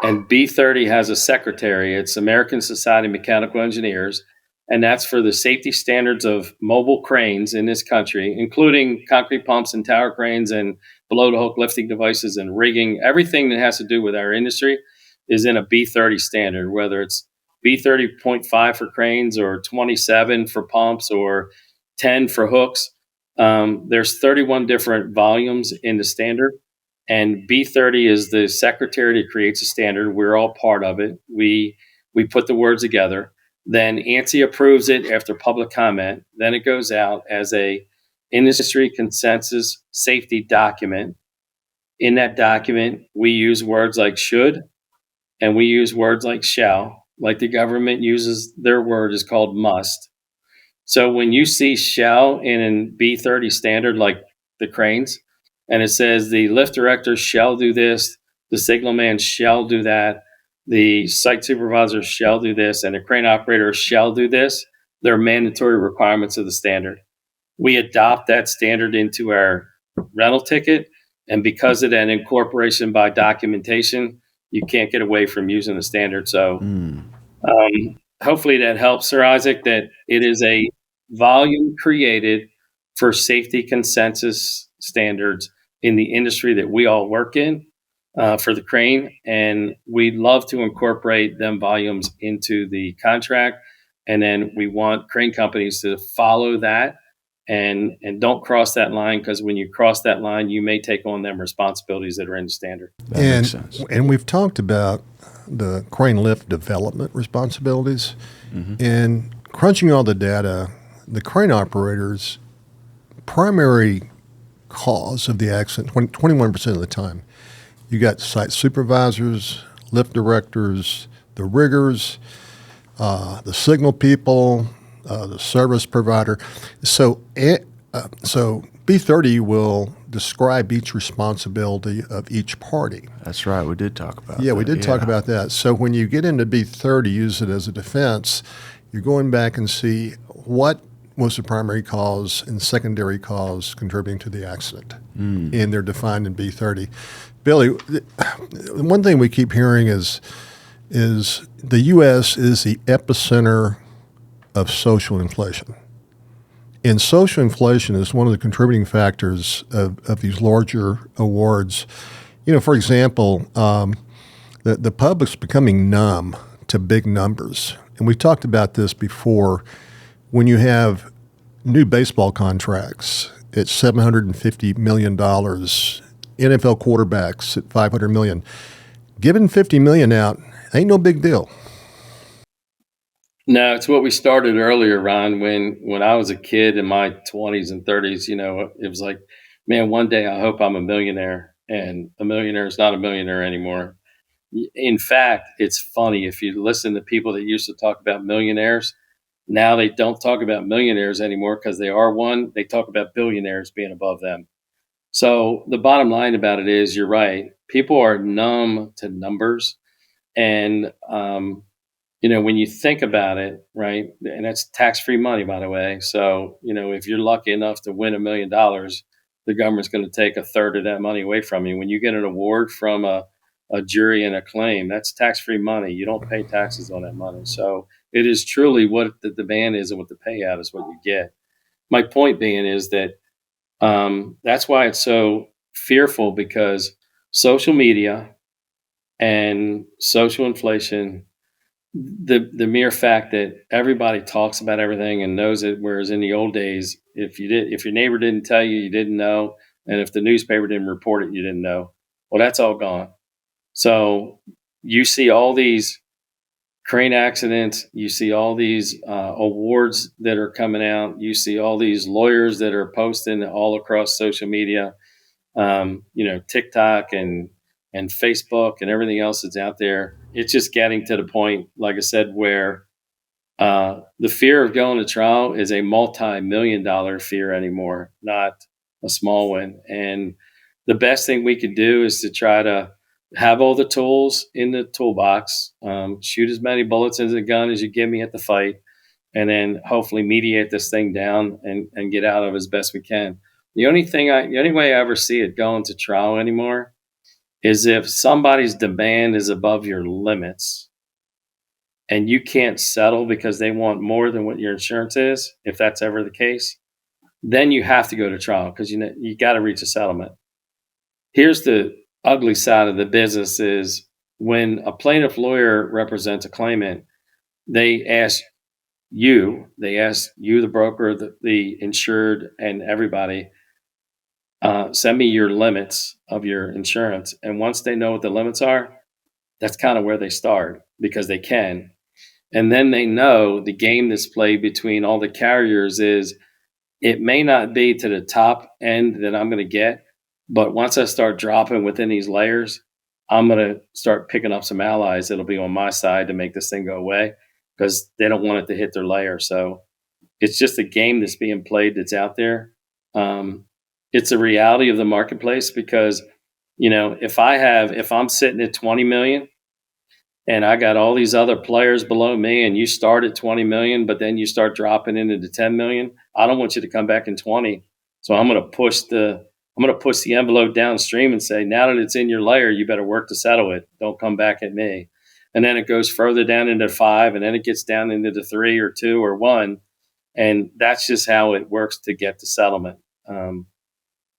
Speaker 3: and B30 has a secretary. It's American Society of Mechanical Engineers. And that's for the safety standards of mobile cranes in this country, including concrete pumps and tower cranes and below the hook lifting devices and rigging. Everything that has to do with our industry is in a B30 standard, whether it's B30.5 for cranes or 27 for pumps or 10 for hooks. There's 31 different volumes in the standard. And B30 is the secretary that creates a standard. We're all part of it. We put the words together. Then ANSI approves it after public comment. Then it goes out as a industry consensus safety document. In that document, we use words like should, and we use words like shall. Like the government uses their word is called must. So when you see shall in a B30 standard, like the cranes, and it says the lift director shall do this, the signal man shall do that, the site supervisor shall do this, and the crane operator shall do this. They're mandatory requirements of the standard. We adopt that standard into our rental ticket, and because of that incorporation by documentation, you can't get away from using the standard. So hopefully that helps, Sir Isaac, that it is a volume created for safety consensus standards in the industry that we all work in. For the crane, and we'd love to incorporate them volumes into the contract. And then we want crane companies to follow that and don't cross that line, because when you cross that line, you may take on them responsibilities that are in the standard.
Speaker 1: That makes sense.
Speaker 2: And we've talked about the crane lift development responsibilities. And crunching all the data, the crane operators' primary cause of the accident, 21% of the time, you got site supervisors, lift directors, the riggers, the signal people, the service provider. So B30 will describe each responsibility of each party.
Speaker 1: That's right. We did talk about
Speaker 2: Yeah,
Speaker 1: that.
Speaker 2: we did talk about that. So when you get into B30, use it as a defense, you're going back and see what was the primary cause and secondary cause contributing to the accident. And they're defined in B30. Billy, one thing we keep hearing is the U.S. is the epicenter of social inflation. And social inflation is one of the contributing factors of these larger awards. For example, the public's becoming numb to big numbers. And we've talked about this before. When you have new baseball contracts at $750 million, NFL quarterbacks at $500 million, giving $50 million out ain't no big deal.
Speaker 3: No, it's what we started earlier, Ron. When I was a kid in my 20s and 30s, it was like, man, one day I hope I'm a millionaire, and a millionaire is not a millionaire anymore. In fact, it's funny if you listen to people that used to talk about millionaires. Now they don't talk about millionaires anymore because they are one. They talk about billionaires being above them. So the bottom line about it is, you're right. People are numb to numbers, and when you think about it, right, and that's tax-free money, by the way. So, if you're lucky enough to win $1 million, the government's going to take a third of that money away from you. When you get an award from a jury and a claim, that's tax-free money. You don't pay taxes on that money. So it is truly what the demand is, and what the payout is what you get. My point being is that that's why it's so fearful, because social media and social inflation, the mere fact that everybody talks about everything and knows it, whereas in the old days, if your neighbor didn't tell you, you didn't know, and if the newspaper didn't report it, you didn't know. Well, that's all gone. So you see all these crane accidents, you see all these awards that are coming out, you see all these lawyers that are posting all across social media, TikTok and Facebook and everything else that's out there. It's just getting to the point, like I said, where the fear of going to trial is a multi-million-dollar fear anymore, not a small one. And the best thing we could do is to try to have all the tools in the toolbox, shoot as many bullets into the gun as you give me at the fight, and then hopefully mediate this thing down and get out of it as best we can. The only way I ever see it going to trial anymore is if somebody's demand is above your limits and you can't settle because they want more than what your insurance is. If that's ever the case, then you have to go to trial, because you got to reach a settlement. Here's the ugly side of the business: is when a plaintiff lawyer represents a claimant, they ask you, the broker, the insured, and everybody, send me your limits of your insurance. And once they know what the limits are, that's kind of where they start, because they can. And then they know the game that's played between all the carriers is, it may not be to the top end that I'm going to get, but once I start dropping within these layers, I'm going to start picking up some allies that'll be on my side to make this thing go away, because they don't want it to hit their layer. So it's just a game that's being played, that's out there. It's a reality of the marketplace, because, if I'm sitting at 20 million and I got all these other players below me, and you start at 20 million, but then you start dropping into the 10 million, I don't want you to come back in 20. So I'm going to push the envelope downstream and say, now that it's in your layer, you better work to settle it. Don't come back at me. And then it goes further down into 5, and then it gets down into the 3 or 2 or 1. And that's just how it works to get to settlement.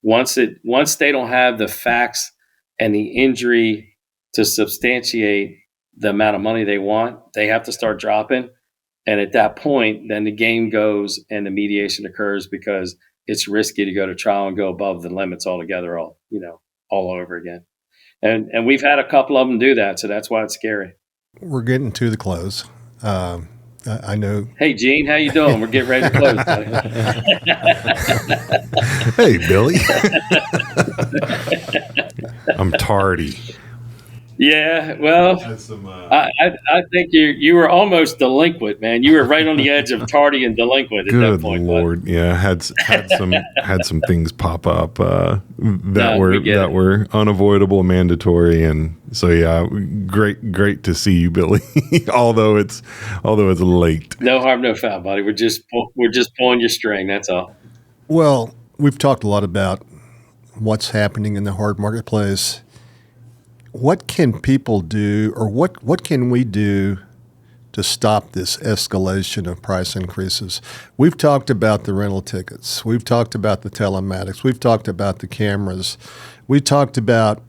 Speaker 3: Once they don't have the facts and the injury to substantiate the amount of money they want, they have to start dropping. And at that point, then the game goes and the mediation occurs, because it's risky to go to trial and go above the limits altogether, all over again. And we've had a couple of them do that, so that's why it's scary.
Speaker 2: We're getting to the close. I know.
Speaker 3: Hey, Gene, how you doing? We're getting ready to close.
Speaker 4: Hey, Billy. I'm tardy.
Speaker 3: Yeah, well, I think you were almost delinquent, man. You were right on the edge of tardy and delinquent at that
Speaker 4: Good
Speaker 3: point, bud.
Speaker 4: Lord, yeah, had some things pop up that
Speaker 3: We get it.
Speaker 4: were unavoidable, mandatory, and so yeah, great to see you, Billy. although it's late.
Speaker 3: No harm, no foul, buddy. We're just pulling your string. That's all.
Speaker 2: Well, we've talked a lot about what's happening in the hard marketplace. What can people do, or what can we do to stop this escalation of price increases? We've talked about the rental tickets. We've talked about the telematics. We've talked about the cameras. We talked about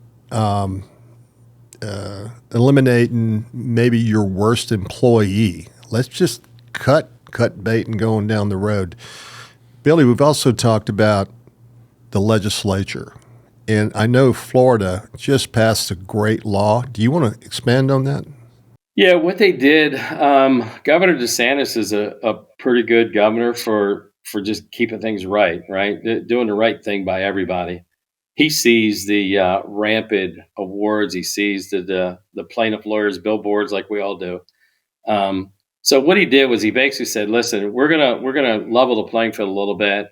Speaker 2: eliminating maybe your worst employee. Let's just cut bait and going down the road. Billy, we've also talked about the legislature. And I know Florida just passed a great law. Do you want to expand on that?
Speaker 3: Yeah, what they did, Governor DeSantis is a pretty good governor for just keeping things right, doing the right thing by everybody. He sees the rampant awards. He sees the plaintiff lawyers' billboards like we all do. So what he did was he basically said, "Listen, we're gonna level the playing field a little bit.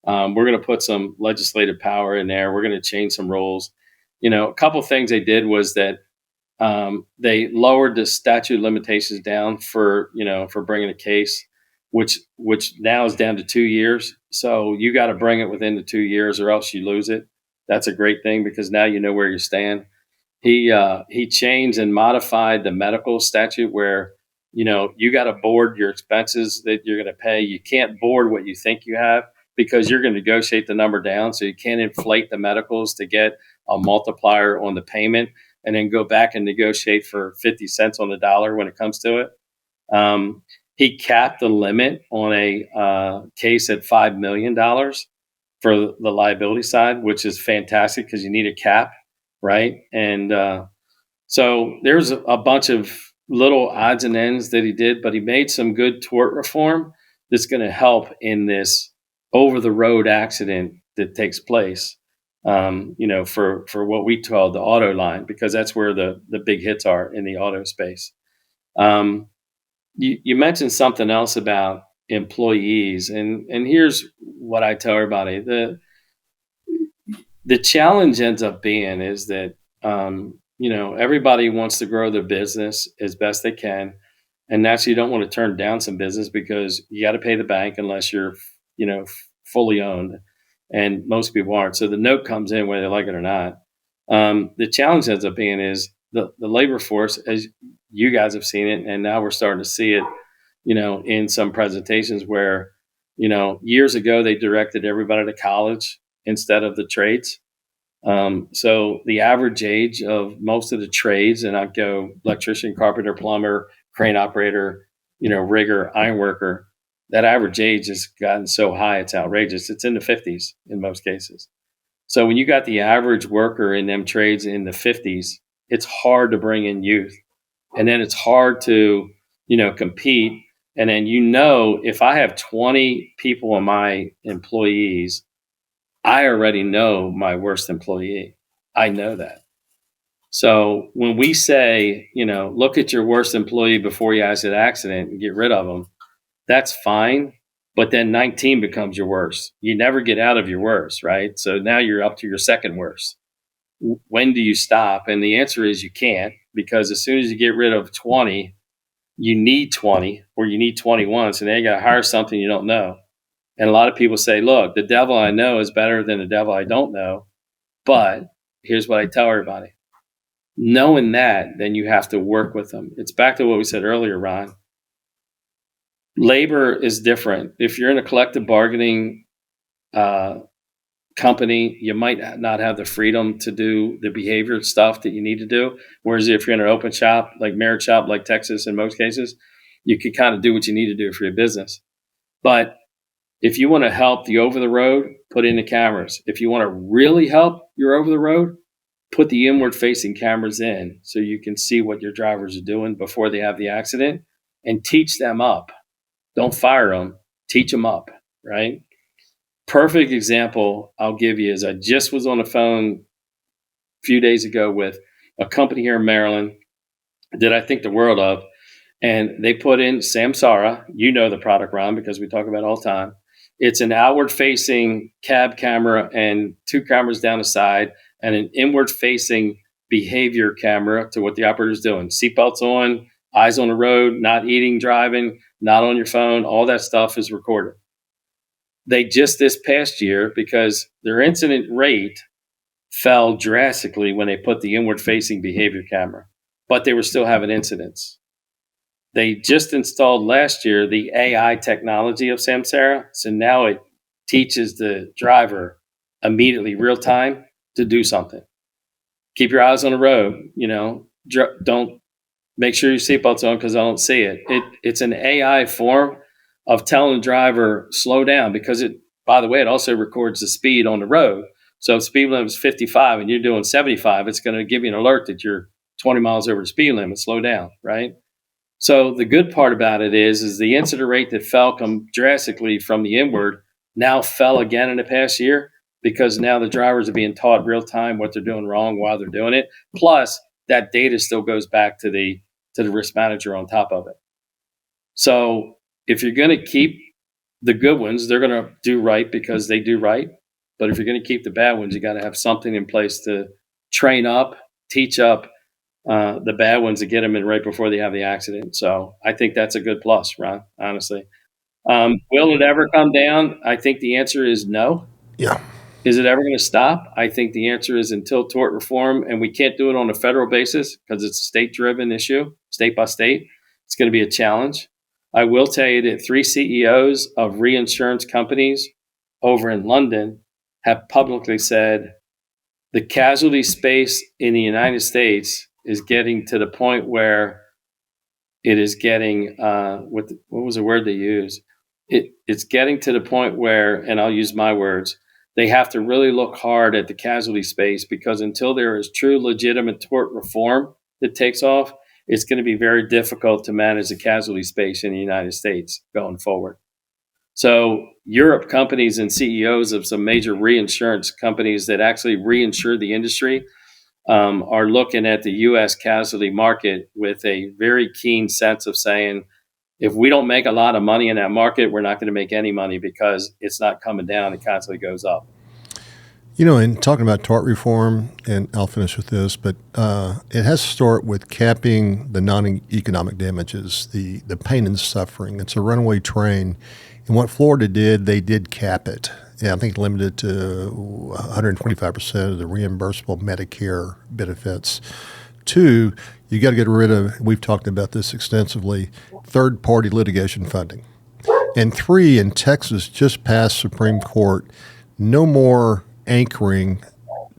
Speaker 3: We're gonna put some legislative power in there. We're gonna change some rules." A couple of things they did was that they lowered the statute of limitations down for bringing a case, which now is down to 2 years. So you got to bring it within the 2 years, or else you lose it. That's a great thing because now you know where you stand. He changed and modified the medical statute where you got to board your expenses that you're going to pay. You can't board what you think you have because you're going to negotiate the number down. So you can't inflate the medicals to get a multiplier on the payment and then go back and negotiate for 50 cents on the dollar when it comes to it. He capped the limit on a case at $5 million for the liability side, which is fantastic because you need a cap, right? And so there's a bunch of little odds and ends that he did, but he made some good tort reform that's going to help in this over-the-road accident that takes place. For what we call the auto line, because that's where the big hits are in the auto space. You mentioned something else about employees, and here's what I tell everybody: the challenge ends up being is that everybody wants to grow their business as best they can, and naturally you don't want to turn down some business because you got to pay the bank unless you're fully owned. And most people aren't. So the note comes in whether they like it or not. The challenge ends up being is the labor force, as you guys have seen it, and now we're starting to see it, in some presentations where, years ago they directed everybody to college instead of the trades. So the average age of most of the trades, and I'd go electrician, carpenter, plumber, crane operator, rigger, iron worker, that average age has gotten so high, it's outrageous. It's in the 50s in most cases. So when you got the average worker in them trades in the 50s, it's hard to bring in youth. And then it's hard to, compete. And then, if I have 20 people in my employees, I already know my worst employee. I know that. So when we say, look at your worst employee before you have an accident and get rid of them, that's fine. But then 19 becomes your worst. You never get out of your worst, right? So now you're up to your second worst. When do you stop? And the answer is you can't, because as soon as you get rid of 20, you need 20 or you need 21. So now you got to hire something you don't know. And a lot of people say, look, the devil I know is better than the devil I don't know. But here's what I tell everybody. Knowing that, then you have to work with them. It's back to what we said earlier, Ron. Labor is different. If you're in a collective bargaining company, you might not have the freedom to do the behavior stuff that you need to do. Whereas if you're in an open shop, like merit shop, like Texas in most cases, you can kind of do what you need to do for your business. But if you want to help the over the road, put in the cameras. If you want to really help your over the road, put the inward facing cameras in so you can see what your drivers are doing before they have the accident. and teach them up. Don't fire them, teach them up, right? Perfect example I'll give you is I just was on the phone a few days ago with a company here in Maryland that I think the world of, and they put in Samsara. You know the product, Ron, because we talk about it all the time. It's an outward-facing cab camera and 2 cameras down the side and an inward-facing behavior camera to what the operator's doing. Seatbelts on, eyes on the road, not eating, driving, not on your phone. All that stuff is recorded. They just this past year, because their incident rate fell drastically when they put the inward-facing behavior camera, but they were still having incidents. They just installed last year the AI technology of Samsara, so now it teaches the driver immediately, real time, to do something. Keep your eyes on the road. Don't make sure your seatbelt's on because I don't see it. It's an AI form of telling the driver slow down because by the way, it also records the speed on the road. So if speed limit is 55 and you're doing 75, it's going to give you an alert that you're 20 miles over the speed limit. Slow down, right? So the good part about it is the incident rate that fell drastically from the inward now fell again in the past year because now the drivers are being taught real time what they're doing wrong while they're doing it. Plus, that data still goes back to the risk manager on top of it. So if you're going to keep the good ones, they're going to do right because they do right. But if you're going to keep the bad ones, you got to have something in place to train up, teach up the bad ones to get them in right before they have the accident. So I think that's a good plus, Ron, honestly. Will it ever come down? I think the answer is no.
Speaker 2: Yeah.
Speaker 3: Is it ever going to stop? I think the answer is until tort reform, and we can't do it on a federal basis because it's a state-driven issue, state by state. It's going to be a challenge. I will tell you that 3 CEOs of reinsurance companies over in London have publicly said the casualty space in the United States is getting to the point where it is getting, what was the word they used? It's getting to the point where, and I'll use my words, they have to really look hard at the casualty space because until there is true legitimate tort reform that takes off, it's going to be very difficult to manage the casualty space in the United States going forward. So Europe companies and CEOs of some major reinsurance companies that actually reinsure the industry are looking at the U.S. casualty market with a very keen sense of saying, if we don't make a lot of money in that market, we're not going to make any money because it's not coming down. It constantly goes up.
Speaker 2: In talking about tort reform, and I'll finish with this, but it has to start with capping the non-economic damages, the pain and suffering. It's a runaway train. And what Florida did, they did cap it. And I think limited to 125% of the reimbursable Medicare benefits. 2, you got to get rid of, we've talked about this extensively, third-party litigation funding. And 3, in Texas, just passed Supreme Court, no more anchoring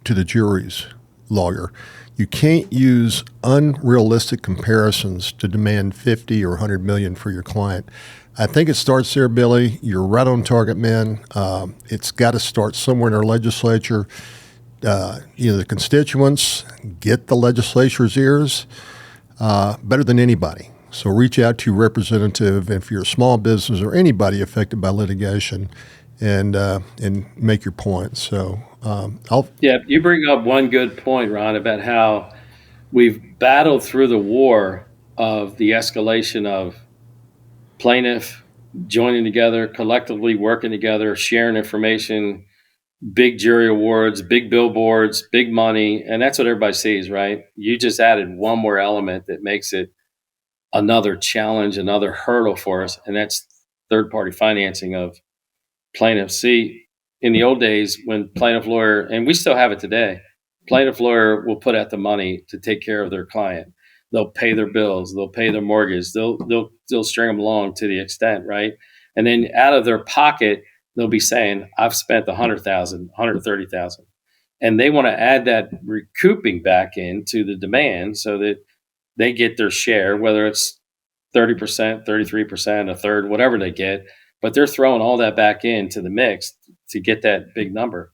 Speaker 2: to the jury's lawyer. You can't use unrealistic comparisons to demand 50 or 100 million for your client. I think it starts there, Billy. You're right on target, man. It's got to start somewhere in our legislature. The constituents get the legislature's ears better than anybody. So reach out to your representative if you're a small business or anybody affected by litigation, and make your point. So
Speaker 3: you bring up one good point, Ron, about how we've battled through the war of the escalation of plaintiff joining together, collectively working together, sharing information, big jury awards, big billboards, big money, and that's what everybody sees, right? You just added one more element that makes it another challenge, another hurdle for us, and that's third-party financing of plaintiffs. See, in the old days when plaintiff lawyer, and we still have it today, plaintiff lawyer will put out the money to take care of their client. They'll pay their bills, they'll pay their mortgage, they'll string them along to the extent, right? And then out of their pocket, they'll be saying, I've spent $100,000, $130,000. And they want to add that recouping back into the demand so that they get their share, whether it's 30%, 33%, a third, whatever they get, but they're throwing all that back into the mix to get that big number.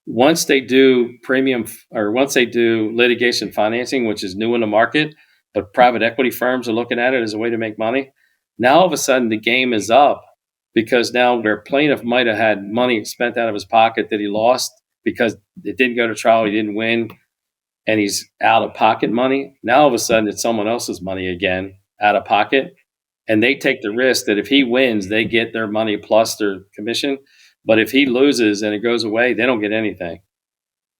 Speaker 3: Once they do once they do litigation financing, which is new in the market, but private equity firms are looking at it as a way to make money, Now all of a sudden the game is up because now their plaintiff might have had money spent out of his pocket that he lost because it didn't go to trial, he didn't win, and he's out of pocket money. Now all of a sudden it's someone else's money again out of pocket. And they take the risk that if he wins, they get their money plus their commission. But if he loses and it goes away, they don't get anything.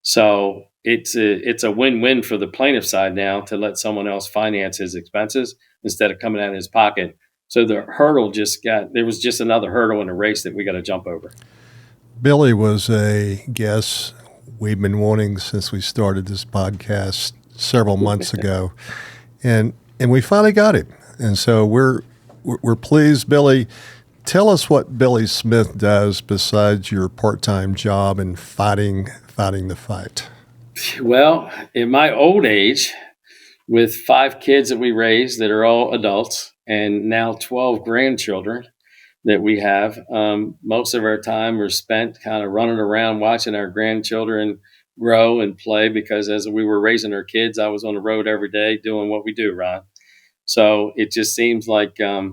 Speaker 3: So it's a win-win for the plaintiff side now to let someone else finance his expenses instead of coming out of his pocket. So the hurdle there was just another hurdle in a race that we got to jump over.
Speaker 2: Billy was a guest we've been wanting since we started this podcast several months ago, and we finally got him. And so we're pleased. Billy, tell us what Billy Smith does besides your part-time job and fighting the fight.
Speaker 3: Well, in my old age, with 5 kids that we raised that are all adults and now 12 grandchildren that we have, most of our time are spent kind of running around watching our grandchildren grow and play, because as we were raising our kids, I was on the road every day doing what we do, Ron. So it just seems like, a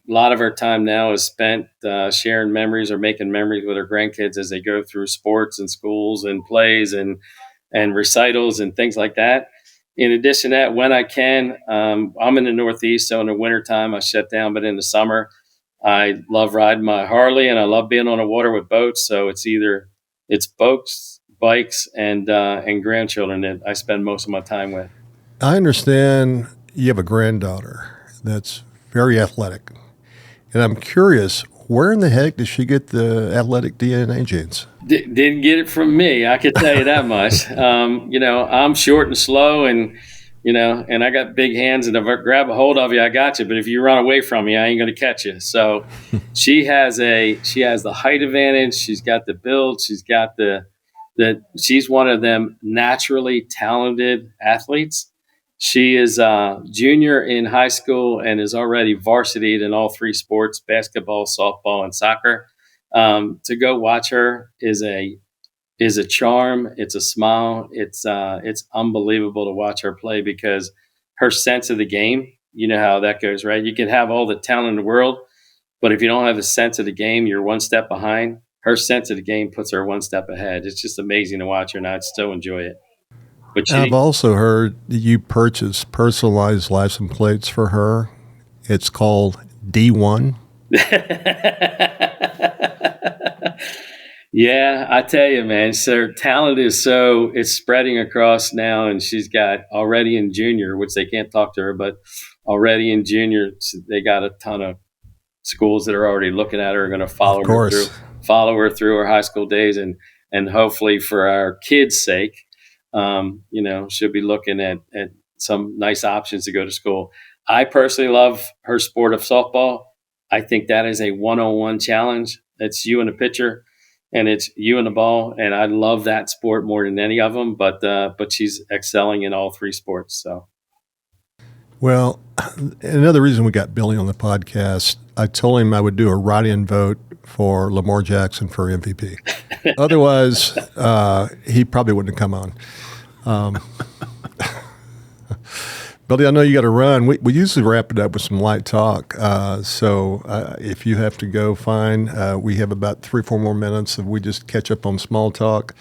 Speaker 3: lot of our time now is spent sharing memories or making memories with our grandkids as they go through sports and schools and plays and recitals and things like that. In addition to that, when I can, I'm in the Northeast, so in the wintertime I shut down, but in the summer, I love riding my Harley and I love being on the water with boats. So it's boats, bikes, and grandchildren that I spend most of my time with.
Speaker 2: I understand you have a granddaughter that's very athletic. And I'm curious, where in the heck did she get the athletic DNA genes?
Speaker 3: Didn't get it from me, I could tell you that much. I'm short and slow, and I got big hands, and if I grab a hold of you, I got you. But if you run away from me, I ain't going to catch you. So she has the height advantage. She's got the build. She's got she's one of them naturally talented athletes. She is a junior in high school and is already varsitied in all 3 sports: basketball, softball, and soccer. To go watch her is a charm. It's a smile. It's unbelievable to watch her play, because her sense of the game, you know how that goes, right? You can have all the talent in the world, but if you don't have a sense of the game, you're one step behind. Her sense of the game puts her one step ahead. It's just amazing to watch her, and I still enjoy it. But
Speaker 2: I've also heard you purchase personalized license plates for her. It's called D1.
Speaker 3: Yeah, I tell you, man, so talent it's spreading across now, and she's got already in junior, which they can't talk to her, but already in junior, they got a ton of schools that are already looking at her, are going to follow her through her high school days, and hopefully for our kids' sake, she'll be looking at some nice options to go to school. I personally love her sport of softball. I think that is a one-on-one challenge. It's you and the pitcher, and it's you and the ball. And I love that sport more than any of them, but she's excelling in all 3 sports. So.
Speaker 2: Well, another reason we got Billy on the podcast, I told him I would do a write-in vote for Lamar Jackson for MVP. Otherwise, he probably wouldn't have come on. Billy, I know you got to run. We usually wrap it up with some light talk. So if you have to go, fine. We have about 3 or 4 more minutes if we just catch up on small talk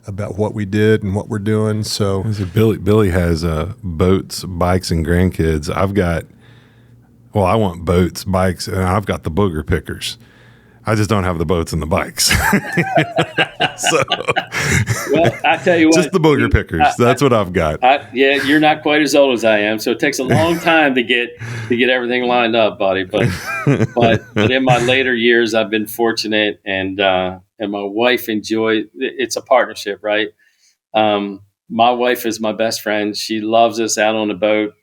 Speaker 2: about what we did and what we're doing. So
Speaker 4: Billy has boats, bikes, and grandkids. I want boats, bikes, and I've got the booger pickers. I just don't have the boats and the bikes.
Speaker 3: Well, I tell you what,
Speaker 4: just the booger pickers. That's what I've got.
Speaker 3: You're not quite as old as I am, so it takes a long time to get everything lined up, buddy. But in my later years, I've been fortunate, and my wife enjoys. It's a partnership, right? My wife is my best friend. She loves us out on the boat.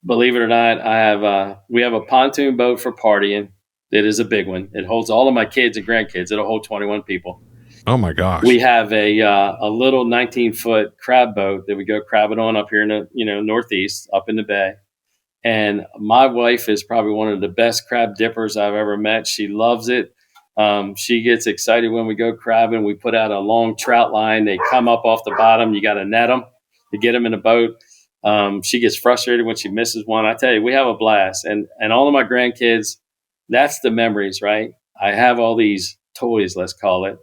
Speaker 3: Believe it or not, we have a pontoon boat for partying. It is a big one. It holds all of my kids and grandkids. It'll hold 21 people.
Speaker 4: Oh my gosh!
Speaker 3: We have a little 19-foot crab boat that we go crabbing on up here in the Northeast, up in the bay. And my wife is probably one of the best crab dippers I've ever met. She loves it. She gets excited when we go crabbing. We put out a long trout line. They come up off the bottom. You got to net them to get them in the boat. She gets frustrated when she misses one. I tell you, we have a blast. And all of my grandkids, that's the memories, right? I have all these toys, let's call it.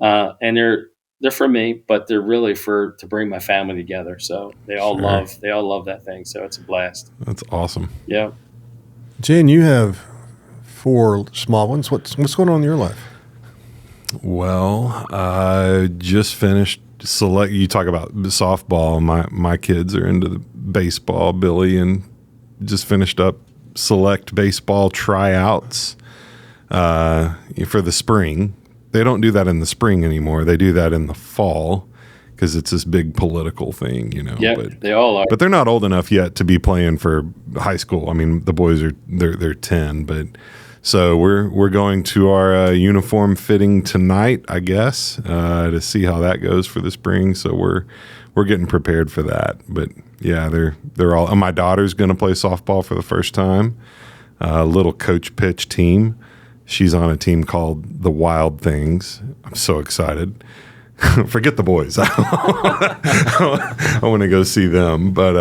Speaker 3: And they're for me, but they're really to bring my family together. So they all love that thing. So it's a blast.
Speaker 4: That's awesome.
Speaker 3: Yeah.
Speaker 2: Gene, you have 4 small ones. What's going on in your life?
Speaker 4: Well, I just finished select. You talk about softball. My kids are into the baseball, Billy, and just finished up select baseball tryouts for the spring. They don't do that in the spring anymore. They do that in the fall because it's this big political thing,
Speaker 3: Yeah, they all are.
Speaker 4: But they're not old enough yet to be playing for high school. I mean, the boys they're 10, but so we're going to our uniform fitting tonight, I guess, to see how that goes for the spring. So we're getting prepared for that. But yeah, they're all. My daughter's going to play softball for the first time. Little coach pitch team. She's on a team called the Wild Things. I'm so excited. Forget the boys. I want to go see them. But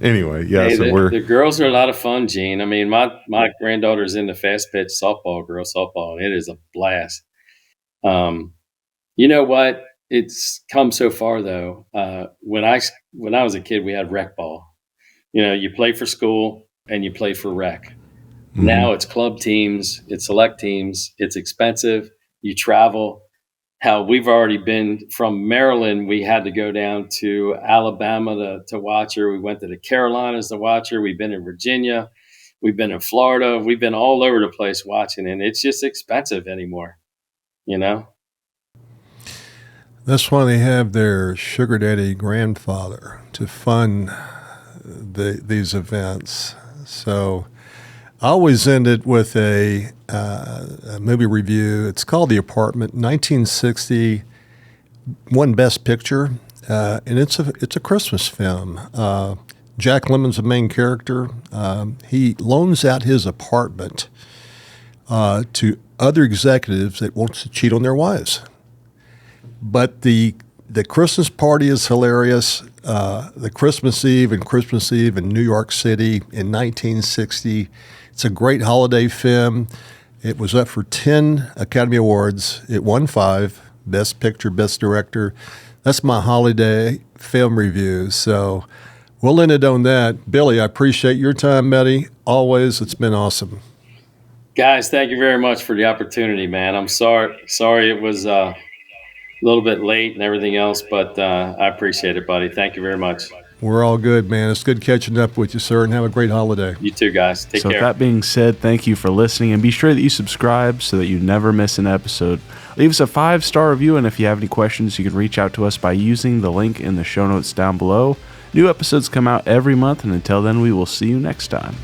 Speaker 4: anyway, yeah.
Speaker 3: Hey,
Speaker 4: So
Speaker 3: the girls are a lot of fun, Gene. I mean, my granddaughter's into fast pitch softball, girls softball, and it is a blast. You know what? It's come so far though. When I was a kid, we had rec ball. You play for school and you play for rec. Mm-hmm. Now it's club teams, it's select teams, it's expensive. You travel. How we've already been from Maryland, we had to go down to Alabama to watch her. We went to the Carolinas to watch her. We've been in Virginia. We've been in Florida. We've been all over the place watching, and it's just expensive anymore,
Speaker 2: That's why they have their sugar daddy grandfather to fund these events. So I always end it with a movie review. It's called The Apartment, 1960, won Best Picture, and it's a Christmas film. Jack Lemmon's the main character. He loans out his apartment to other executives that want to cheat on their wives. But the Christmas party is hilarious. The Christmas Eve in New York City in 1960. It's a great holiday film. It was up for 10 Academy Awards. It won 5, Best Picture, Best Director. That's my holiday film review. So we'll end it on that. Billy, I appreciate your time, buddy. Always, it's been awesome.
Speaker 3: Guys, thank you very much for the opportunity, man. I'm sorry it was a little bit late and everything else, but I appreciate it, buddy. Thank you very much.
Speaker 2: We're all good, man. It's good catching up with you, sir, and have a great holiday.
Speaker 3: You too, guys. Take care.
Speaker 1: So with that being said, thank you for listening, and be sure that you subscribe so that you never miss an episode. Leave us a 5-star review, and if you have any questions, you can reach out to us by using the link in the show notes down below. New episodes come out every month, and until then, we will see you next time.